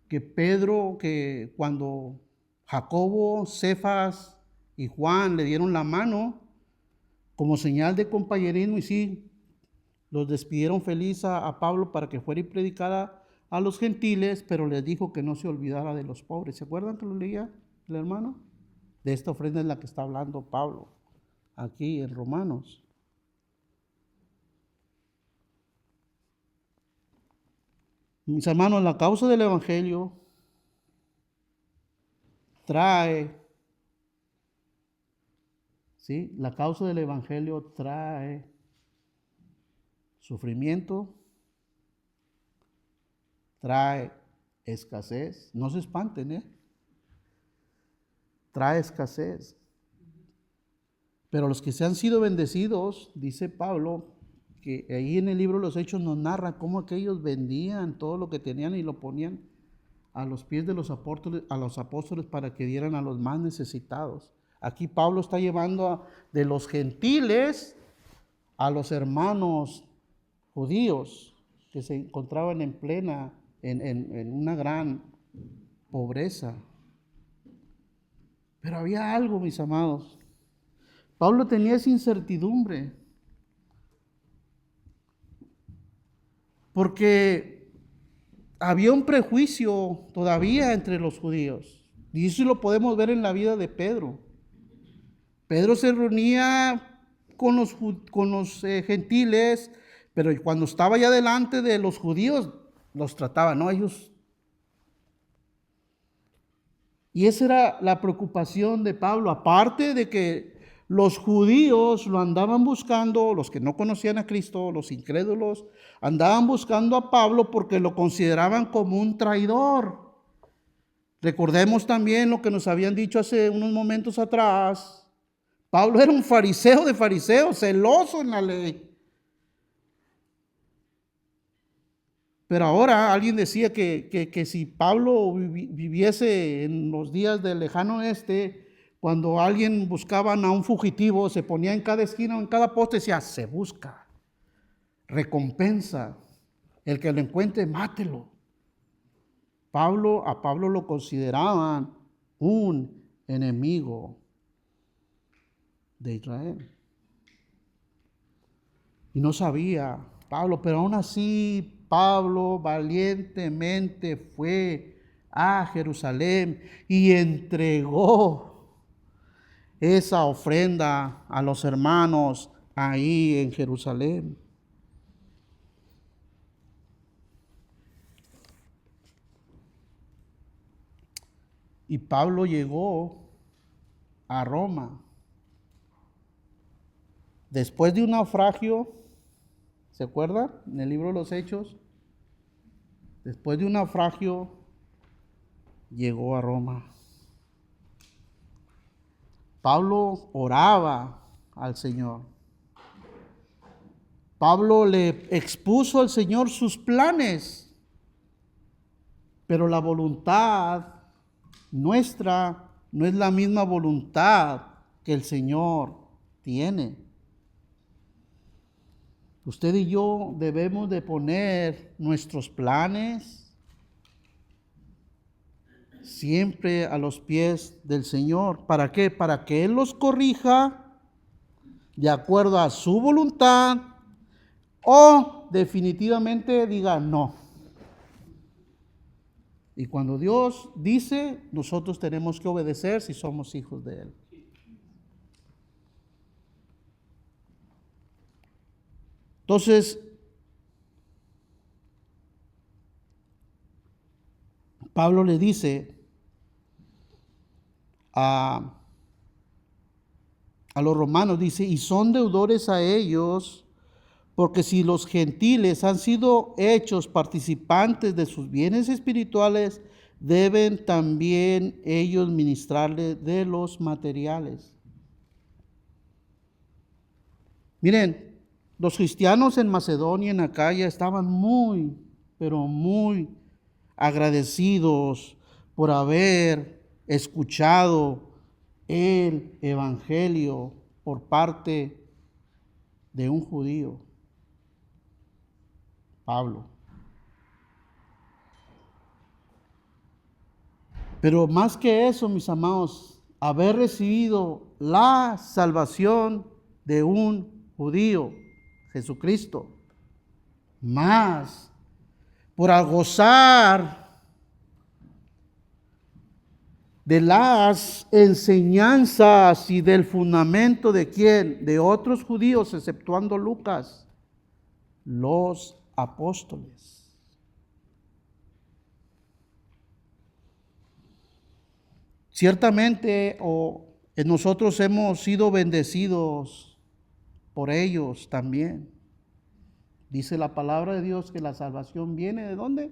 que Pedro, que cuando Jacobo, Cefas y Juan le dieron la mano como señal de compañerismo, y sí, los despidieron feliz a Pablo para que fuera y predicara a los gentiles, pero les dijo que no se olvidara de los pobres. ¿Se acuerdan que lo leía el hermano? De esta ofrenda es la que está hablando Pablo aquí en Romanos. Mis hermanos, la causa del Evangelio trae, ¿sí? La causa del Evangelio trae sufrimiento, trae escasez. No se espanten, ¿eh? Trae escasez. Pero los que se han sido bendecidos, dice Pablo, que ahí en el libro de los Hechos nos narra cómo aquellos vendían todo lo que tenían y lo ponían a los pies de los apóstoles para que dieran a los más necesitados. Aquí Pablo está llevando de los gentiles a los hermanos judíos que se encontraban en una gran pobreza. Pero había algo, mis amados. Pablo tenía esa incertidumbre, porque había un prejuicio todavía entre los judíos. Y eso lo podemos ver en la vida de Pedro. Pedro se reunía con los gentiles, pero cuando estaba ya delante de los judíos, los trataba, ¿no? Ellos. Y esa era la preocupación de Pablo, aparte de que los judíos lo andaban buscando, los que no conocían a Cristo, los incrédulos, andaban buscando a Pablo porque lo consideraban como un traidor. Recordemos también lo que nos habían dicho hace unos momentos atrás. Pablo era un fariseo de fariseos, celoso en la ley. Pero ahora alguien decía que si Pablo viviese en los días del lejano oeste, cuando alguien buscaban a un fugitivo, se ponía en cada esquina o en cada poste y decía, se busca, recompensa, el que lo encuentre, mátelo. A Pablo lo consideraban un enemigo de Israel. Y no sabía Pablo, pero aún así Pablo valientemente fue a Jerusalén y entregó esa ofrenda a los hermanos ahí en Jerusalén. Y Pablo llegó a Roma después de un naufragio. ¿Se acuerdan? En el libro de los Hechos, después de un naufragio, llegó a Roma. Pablo oraba al Señor. Pablo le expuso al Señor sus planes, pero la voluntad nuestra no es la misma voluntad que el Señor tiene. Usted y yo debemos de poner nuestros planes siempre a los pies del Señor. ¿Para qué? Para que Él los corrija de acuerdo a su voluntad o definitivamente diga no. Y cuando Dios dice, nosotros tenemos que obedecer si somos hijos de Él. Entonces, Pablo le dice a los romanos, dice, y son deudores a ellos, porque si los gentiles han sido hechos participantes de sus bienes espirituales, deben también ellos ministrarles de los materiales. Miren, los cristianos en Macedonia, en Acaya, estaban muy, pero muy agradecidos por haber escuchado el evangelio por parte de un judío, Pablo. Pero más que eso, mis amados, haber recibido la salvación de un judío, Jesucristo, más por gozar de las enseñanzas y del fundamento de quién, de otros judíos, exceptuando Lucas, los apóstoles. Ciertamente, nosotros hemos sido bendecidos por ellos también. Dice la palabra de Dios que la salvación viene ¿de dónde?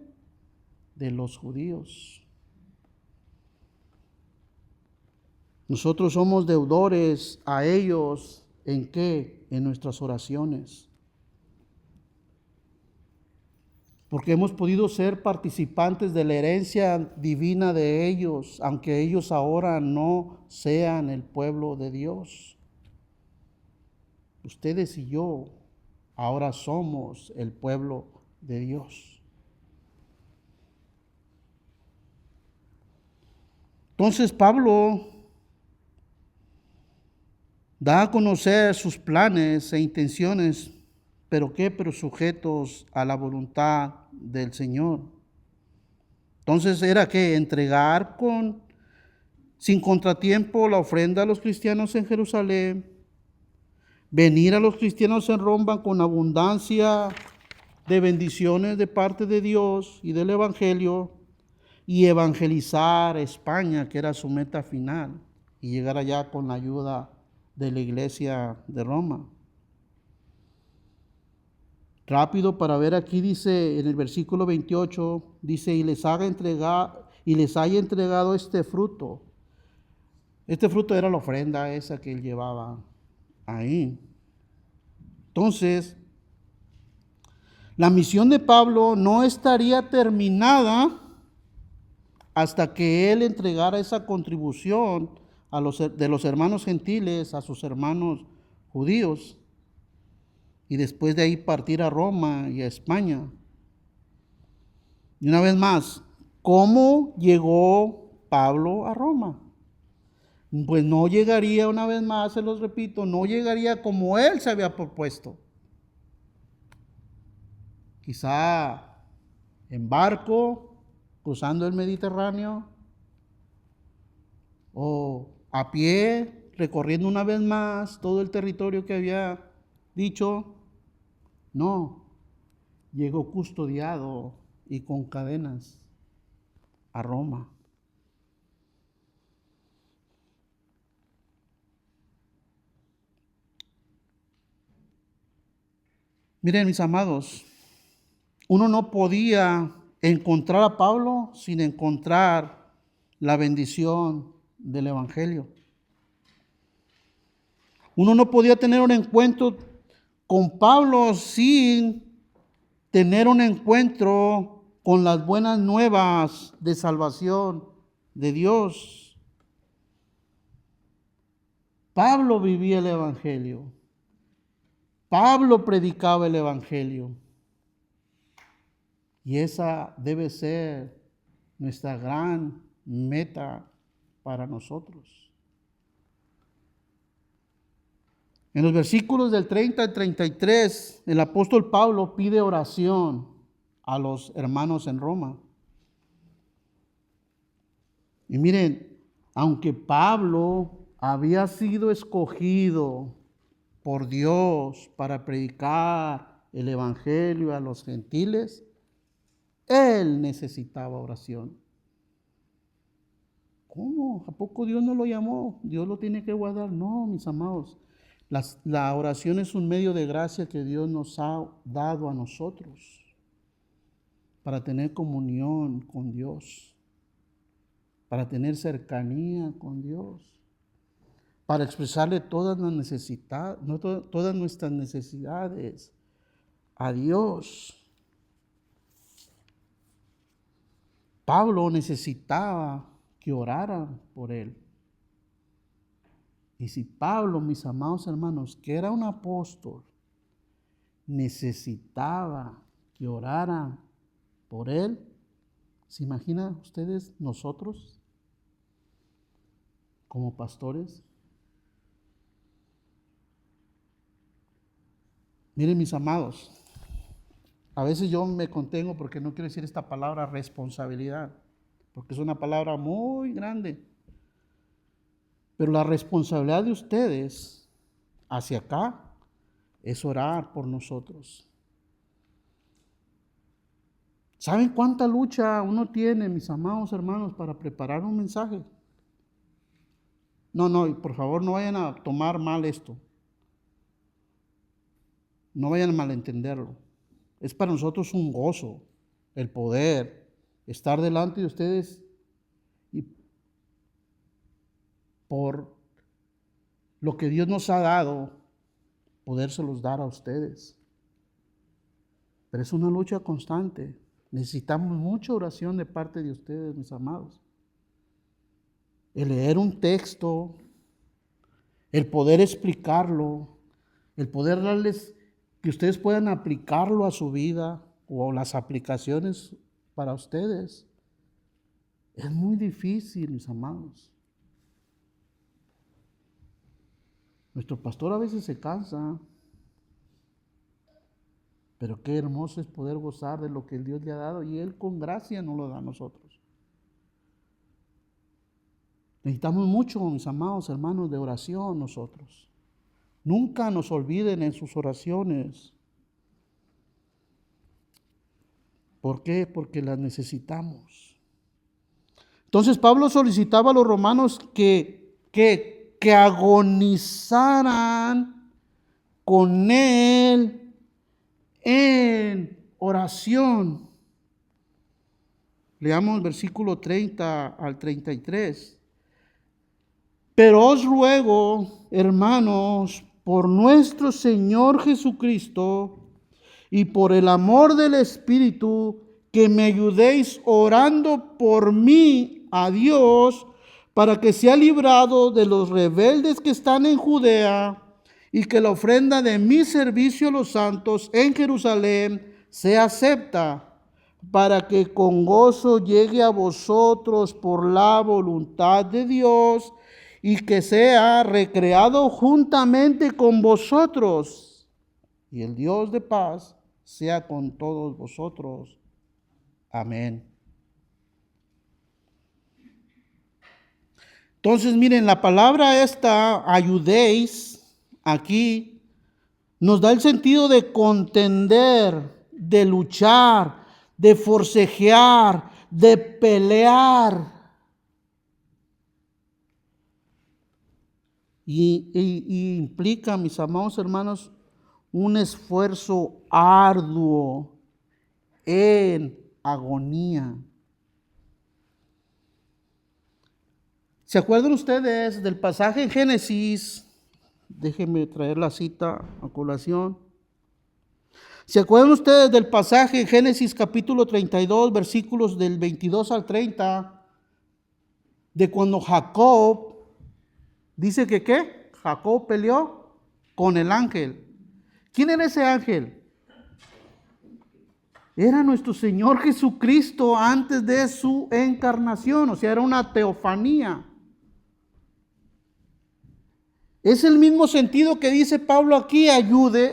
De los judíos. Nosotros somos deudores a ellos, ¿en qué? En nuestras oraciones. Porque hemos podido ser participantes de la herencia divina de ellos, aunque ellos ahora no sean el pueblo de Dios. Ustedes y yo ahora somos el pueblo de Dios. Entonces Pablo da a conocer sus planes e intenciones, pero ¿qué? Pero sujetos a la voluntad del Señor. Entonces era que entregar sin contratiempo la ofrenda a los cristianos en Jerusalén, venir a los cristianos en Roma con abundancia de bendiciones de parte de Dios y del Evangelio, y evangelizar España, que era su meta final, y llegar allá con la ayuda de la iglesia de Roma. Rápido para ver, aquí dice en el versículo 28, dice, y les haya entregado este fruto. Este fruto era la ofrenda esa que él llevaba ahí. Entonces, la misión de Pablo no estaría terminada hasta que él entregara esa contribución de los hermanos gentiles a sus hermanos judíos, y después de ahí partir a Roma y a España. Y una vez más, ¿cómo llegó Pablo a Roma? Pues no llegaría, una vez más, se los repito, no llegaría como él se había propuesto. Quizá en barco, cruzando el Mediterráneo, o a pie, recorriendo una vez más todo el territorio que había dicho. No, llegó custodiado y con cadenas a Roma. Miren, mis amados, uno no podía encontrar a Pablo sin encontrar la bendición del Evangelio. Uno no podía tener un encuentro con Pablo sin tener un encuentro con las buenas nuevas de salvación de Dios. Pablo vivía el Evangelio. Pablo predicaba el Evangelio. Y esa debe ser nuestra gran meta para nosotros. En los versículos del 30 al 33, el apóstol Pablo pide oración a los hermanos en Roma. Y miren, aunque Pablo había sido escogido por Dios para predicar el Evangelio a los gentiles, él necesitaba oración. ¿Cómo? ¿A poco Dios no lo llamó? ¿Dios lo tiene que guardar? No, mis amados. La oración es un medio de gracia que Dios nos ha dado a nosotros para tener comunión con Dios, para tener cercanía con Dios, para expresarle todas nuestras necesidades a Dios. Pablo necesitaba que oraran por él. Y si Pablo, mis amados hermanos, que era un apóstol, necesitaba que oraran por él, ¿se imaginan ustedes nosotros? como pastores. Miren, mis amados, a veces yo me contengo porque no quiero decir esta palabra responsabilidad, porque es una palabra muy grande. Pero la responsabilidad de ustedes hacia acá es orar por nosotros. ¿Saben cuánta lucha uno tiene, mis amados hermanos, para preparar un mensaje? No, y por favor no vayan a tomar mal esto. No vayan a malentenderlo. Es para nosotros un gozo el poder estar delante de ustedes y por lo que Dios nos ha dado, podérselos dar a ustedes. Pero es una lucha constante. Necesitamos mucha oración de parte de ustedes, mis amados. El leer un texto, el poder explicarlo, el poder darles, que ustedes puedan aplicarlo a su vida o las aplicaciones para ustedes. Es muy difícil, mis amados. Nuestro pastor a veces se cansa, pero qué hermoso es poder gozar de lo que el Dios le ha dado y Él con gracia nos lo da a nosotros. Necesitamos mucho, mis amados hermanos, de oración nosotros. Nunca nos olviden en sus oraciones. ¿Por qué? Porque las necesitamos. Entonces Pablo solicitaba a los romanos que agonizaran con él en oración. Leamos el versículo 30 al 33. Pero os ruego, hermanos, por nuestro Señor Jesucristo y por el amor del Espíritu, que me ayudéis orando por mí a Dios, para que sea librado de los rebeldes que están en Judea, y que la ofrenda de mi servicio a los santos en Jerusalén sea acepta, para que con gozo llegue a vosotros por la voluntad de Dios, y que sea recreado juntamente con vosotros. Y el Dios de paz sea con todos vosotros. Amén. Entonces, miren, la palabra esta, ayudéis, aquí nos da el sentido de contender, de luchar, de forcejear, de pelear. Y implica, mis amados hermanos, un esfuerzo arduo en agonía. ¿Se acuerdan ustedes del pasaje en Génesis? Déjenme traer la cita a colación. ¿Se acuerdan ustedes del pasaje en Génesis capítulo 32, versículos del 22 al 30? De cuando Jacob, dice que ¿qué? Jacob peleó con el ángel. ¿Quién era ese ángel? Era nuestro Señor Jesucristo antes de su encarnación, o sea, era una teofanía. Es el mismo sentido que dice Pablo aquí, ayúdenme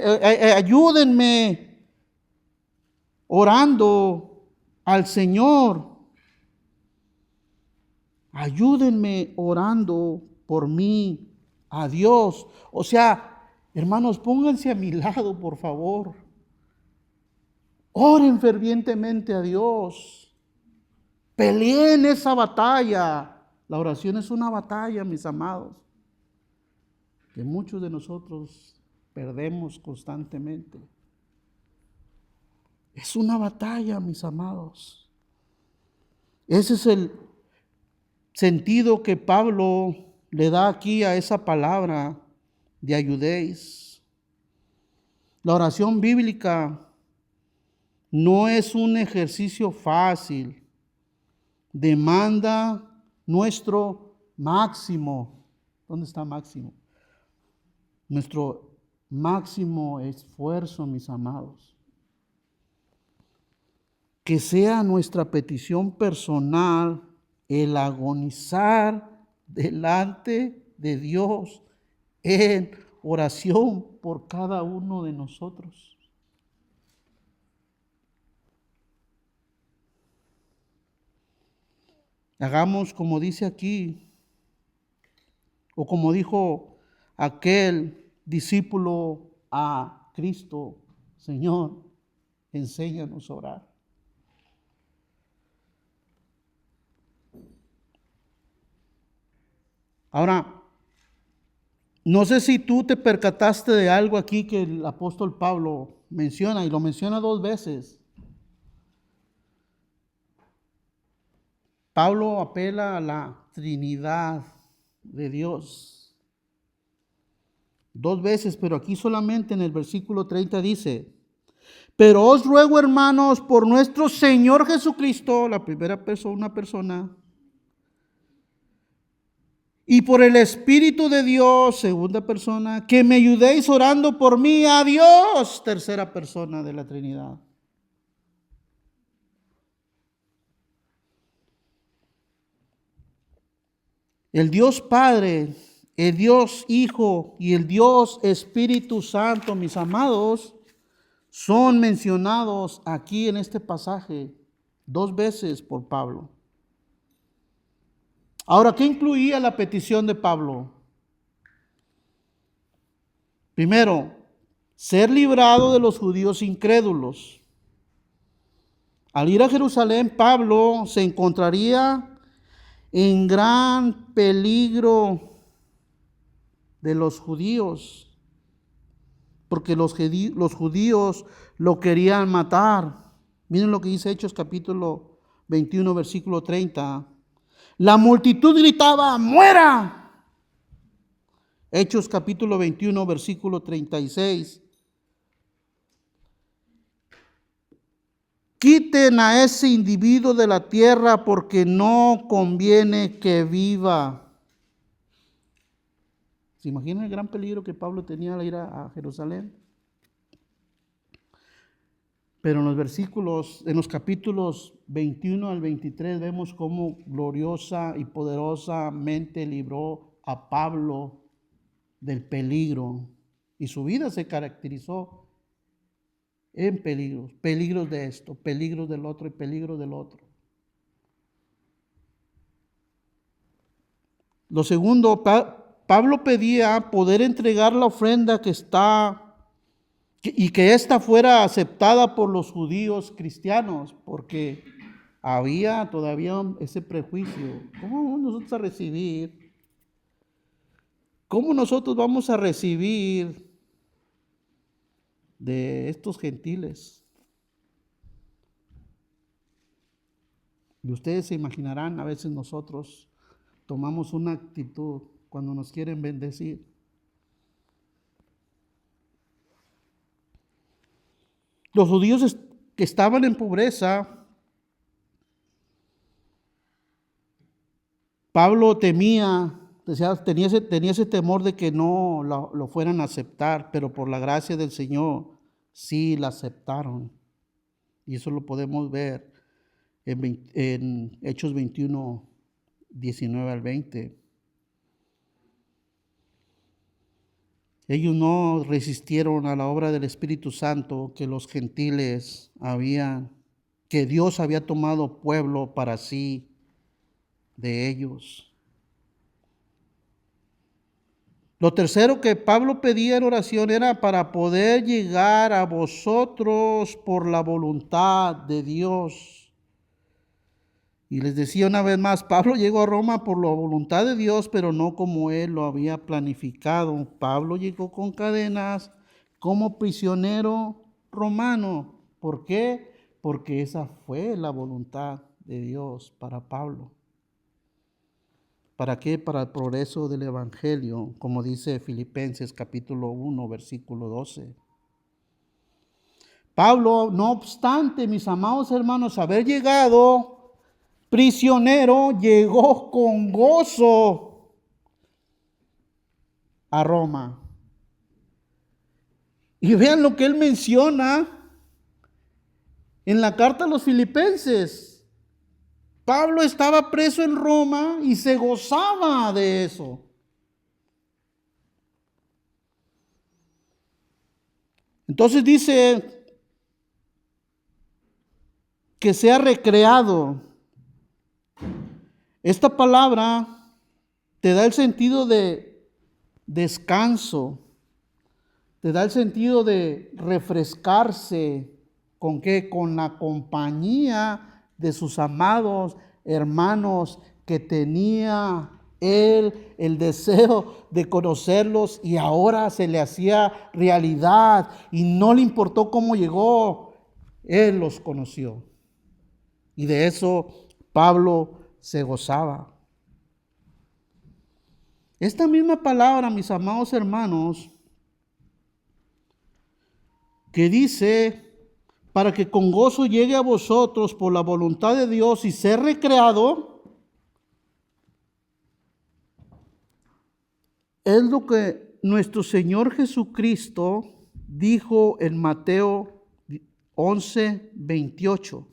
orando al Señor. Ayúdenme orando por mí a Dios. O sea, hermanos, pónganse a mi lado, por favor. Oren fervientemente a Dios. Peleen esa batalla. La oración es una batalla, mis amados, que muchos de nosotros perdemos constantemente. Es una batalla, mis amados. Ese es el sentido que Pablo le da aquí a esa palabra de ayudéis. La oración bíblica no es un ejercicio fácil. Demanda nuestro máximo. ¿Dónde está máximo? Nuestro máximo esfuerzo, mis amados. Que sea nuestra petición personal el agonizar delante de Dios en oración por cada uno de nosotros. Hagamos como dice aquí, o como dijo aquel discípulo a Cristo: Señor, enséñanos a orar. Ahora, no sé si tú te percataste de algo aquí que el apóstol Pablo menciona, y lo menciona 2 veces. Pablo apela a la Trinidad de Dios 2 veces, pero aquí solamente en el versículo 30 dice: pero os ruego, hermanos, por nuestro Señor Jesucristo, la primera persona, y por el Espíritu de Dios, segunda persona, que me ayudéis orando por mí a Dios, tercera persona de la Trinidad. El Dios Padre, el Dios Hijo y el Dios Espíritu Santo, mis amados, son mencionados aquí en este pasaje 2 veces por Pablo. Ahora, ¿qué incluía la petición de Pablo? Primero, ser librado de los judíos incrédulos. Al ir a Jerusalén, Pablo se encontraría en gran peligro de los judíos, porque los judíos lo querían matar. Miren lo que dice Hechos capítulo 21, versículo 30. La multitud gritaba: ¡muera! Hechos capítulo 21, versículo 36. Quiten a ese individuo de la tierra porque no conviene que viva. ¿Se imaginan el gran peligro que Pablo tenía al ir a Jerusalén? Pero en los capítulos 21 al 23 vemos cómo gloriosa y poderosamente libró a Pablo del peligro. Y su vida se caracterizó en peligros. Peligros de esto, peligros del otro y peligros del otro. Lo segundo, Pablo pedía poder entregar la ofrenda y que ésta fuera aceptada por los judíos cristianos, porque había todavía ese prejuicio. ¿Cómo nosotros vamos a recibir de estos gentiles? Y ustedes se imaginarán, a veces nosotros tomamos una actitud cuando nos quieren bendecir. Los judíos que estaban en pobreza, Pablo tenía ese temor de que no lo fueran a aceptar, pero por la gracia del Señor sí la aceptaron. Y eso lo podemos ver en Hechos 21, 19 al 20. Ellos no resistieron a la obra del Espíritu Santo que los gentiles que Dios había tomado pueblo para sí de ellos. Lo tercero que Pablo pedía en oración era para poder llegar a vosotros por la voluntad de Dios. Y les decía una vez más, Pablo llegó a Roma por la voluntad de Dios, pero no como él lo había planificado. Pablo llegó con cadenas como prisionero romano. ¿Por qué? Porque esa fue la voluntad de Dios para Pablo. ¿Para qué? Para el progreso del Evangelio, como dice Filipenses capítulo 1, versículo 12. Pablo, no obstante, mis amados hermanos, haber llegado prisionero, llegó con gozo a Roma. Y vean lo que él menciona en la carta a los Filipenses. Pablo estaba preso en Roma y se gozaba de eso. Entonces dice que sea recreado. Esta palabra te da el sentido de descanso, te da el sentido de refrescarse. ¿Con qué? Con la compañía de sus amados hermanos que tenía él el deseo de conocerlos y ahora se le hacía realidad y no le importó cómo llegó, él los conoció. Y de eso Pablo se gozaba. Esta misma palabra, mis amados hermanos, que dice, para que con gozo llegue a vosotros por la voluntad de Dios y ser recreado, es lo que nuestro Señor Jesucristo dijo en Mateo 11:28.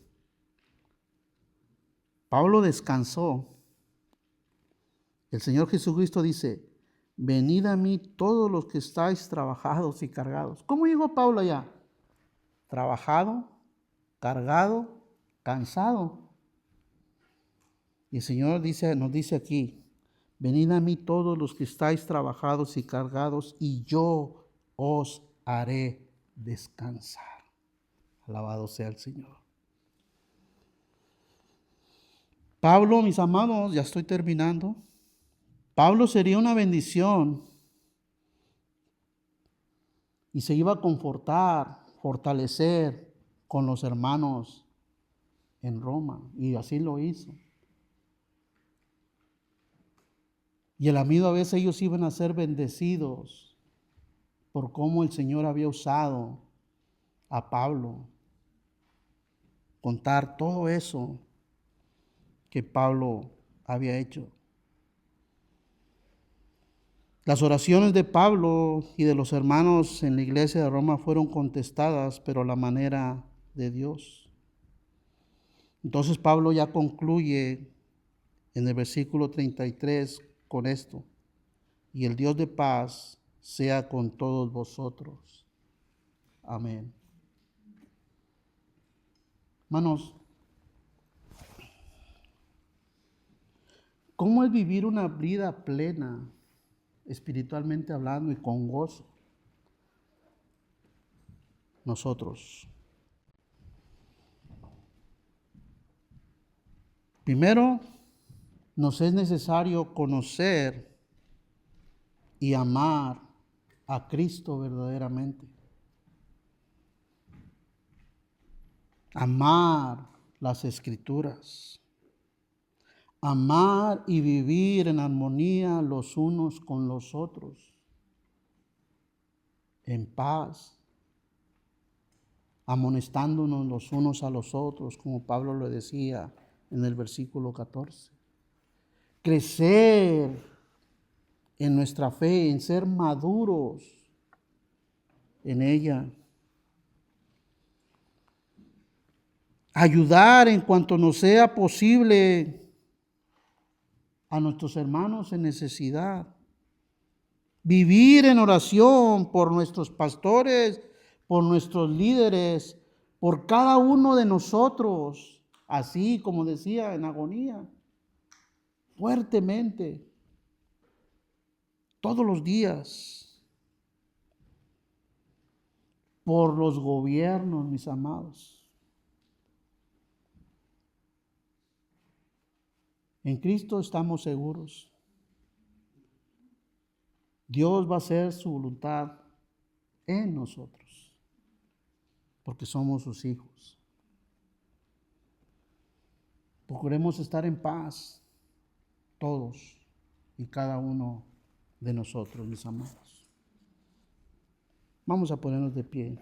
Pablo descansó. El Señor Jesucristo dice, venid a mí todos los que estáis trabajados y cargados. ¿Cómo llegó Pablo allá? Trabajado, cargado, cansado. Y el Señor nos dice aquí, venid a mí todos los que estáis trabajados y cargados, y yo os haré descansar. Alabado sea el Señor. Pablo, mis amados, ya estoy terminando. Pablo sería una bendición y se iba a confortar, fortalecer con los hermanos en Roma, y así lo hizo. Y el amigo, a veces ellos iban a ser bendecidos por cómo el Señor había usado a Pablo. Contar todo eso que Pablo había hecho. Las oraciones de Pablo y de los hermanos en la iglesia de Roma fueron contestadas, pero a la manera de Dios. Entonces Pablo ya concluye en el versículo 33 con esto: y el Dios de paz sea con todos vosotros. Amén. Hermanos, ¿cómo es vivir una vida plena, espiritualmente hablando y con gozo? Nosotros, primero, nos es necesario conocer y amar a Cristo verdaderamente. Amar las Escrituras. Amar y vivir en armonía los unos con los otros. En paz. Amonestándonos los unos a los otros, como Pablo lo decía en el versículo 14. Crecer en nuestra fe, en ser maduros en ella. Ayudar en cuanto nos sea posible a nuestros hermanos en necesidad. Vivir en oración por nuestros pastores, por nuestros líderes, por cada uno de nosotros, así como decía en agonía, fuertemente, todos los días, por los gobiernos, mis amados. En Cristo estamos seguros. Dios va a hacer su voluntad en nosotros, porque somos sus hijos. Procuremos estar en paz, todos y cada uno de nosotros, mis amados. Vamos a ponernos de pie.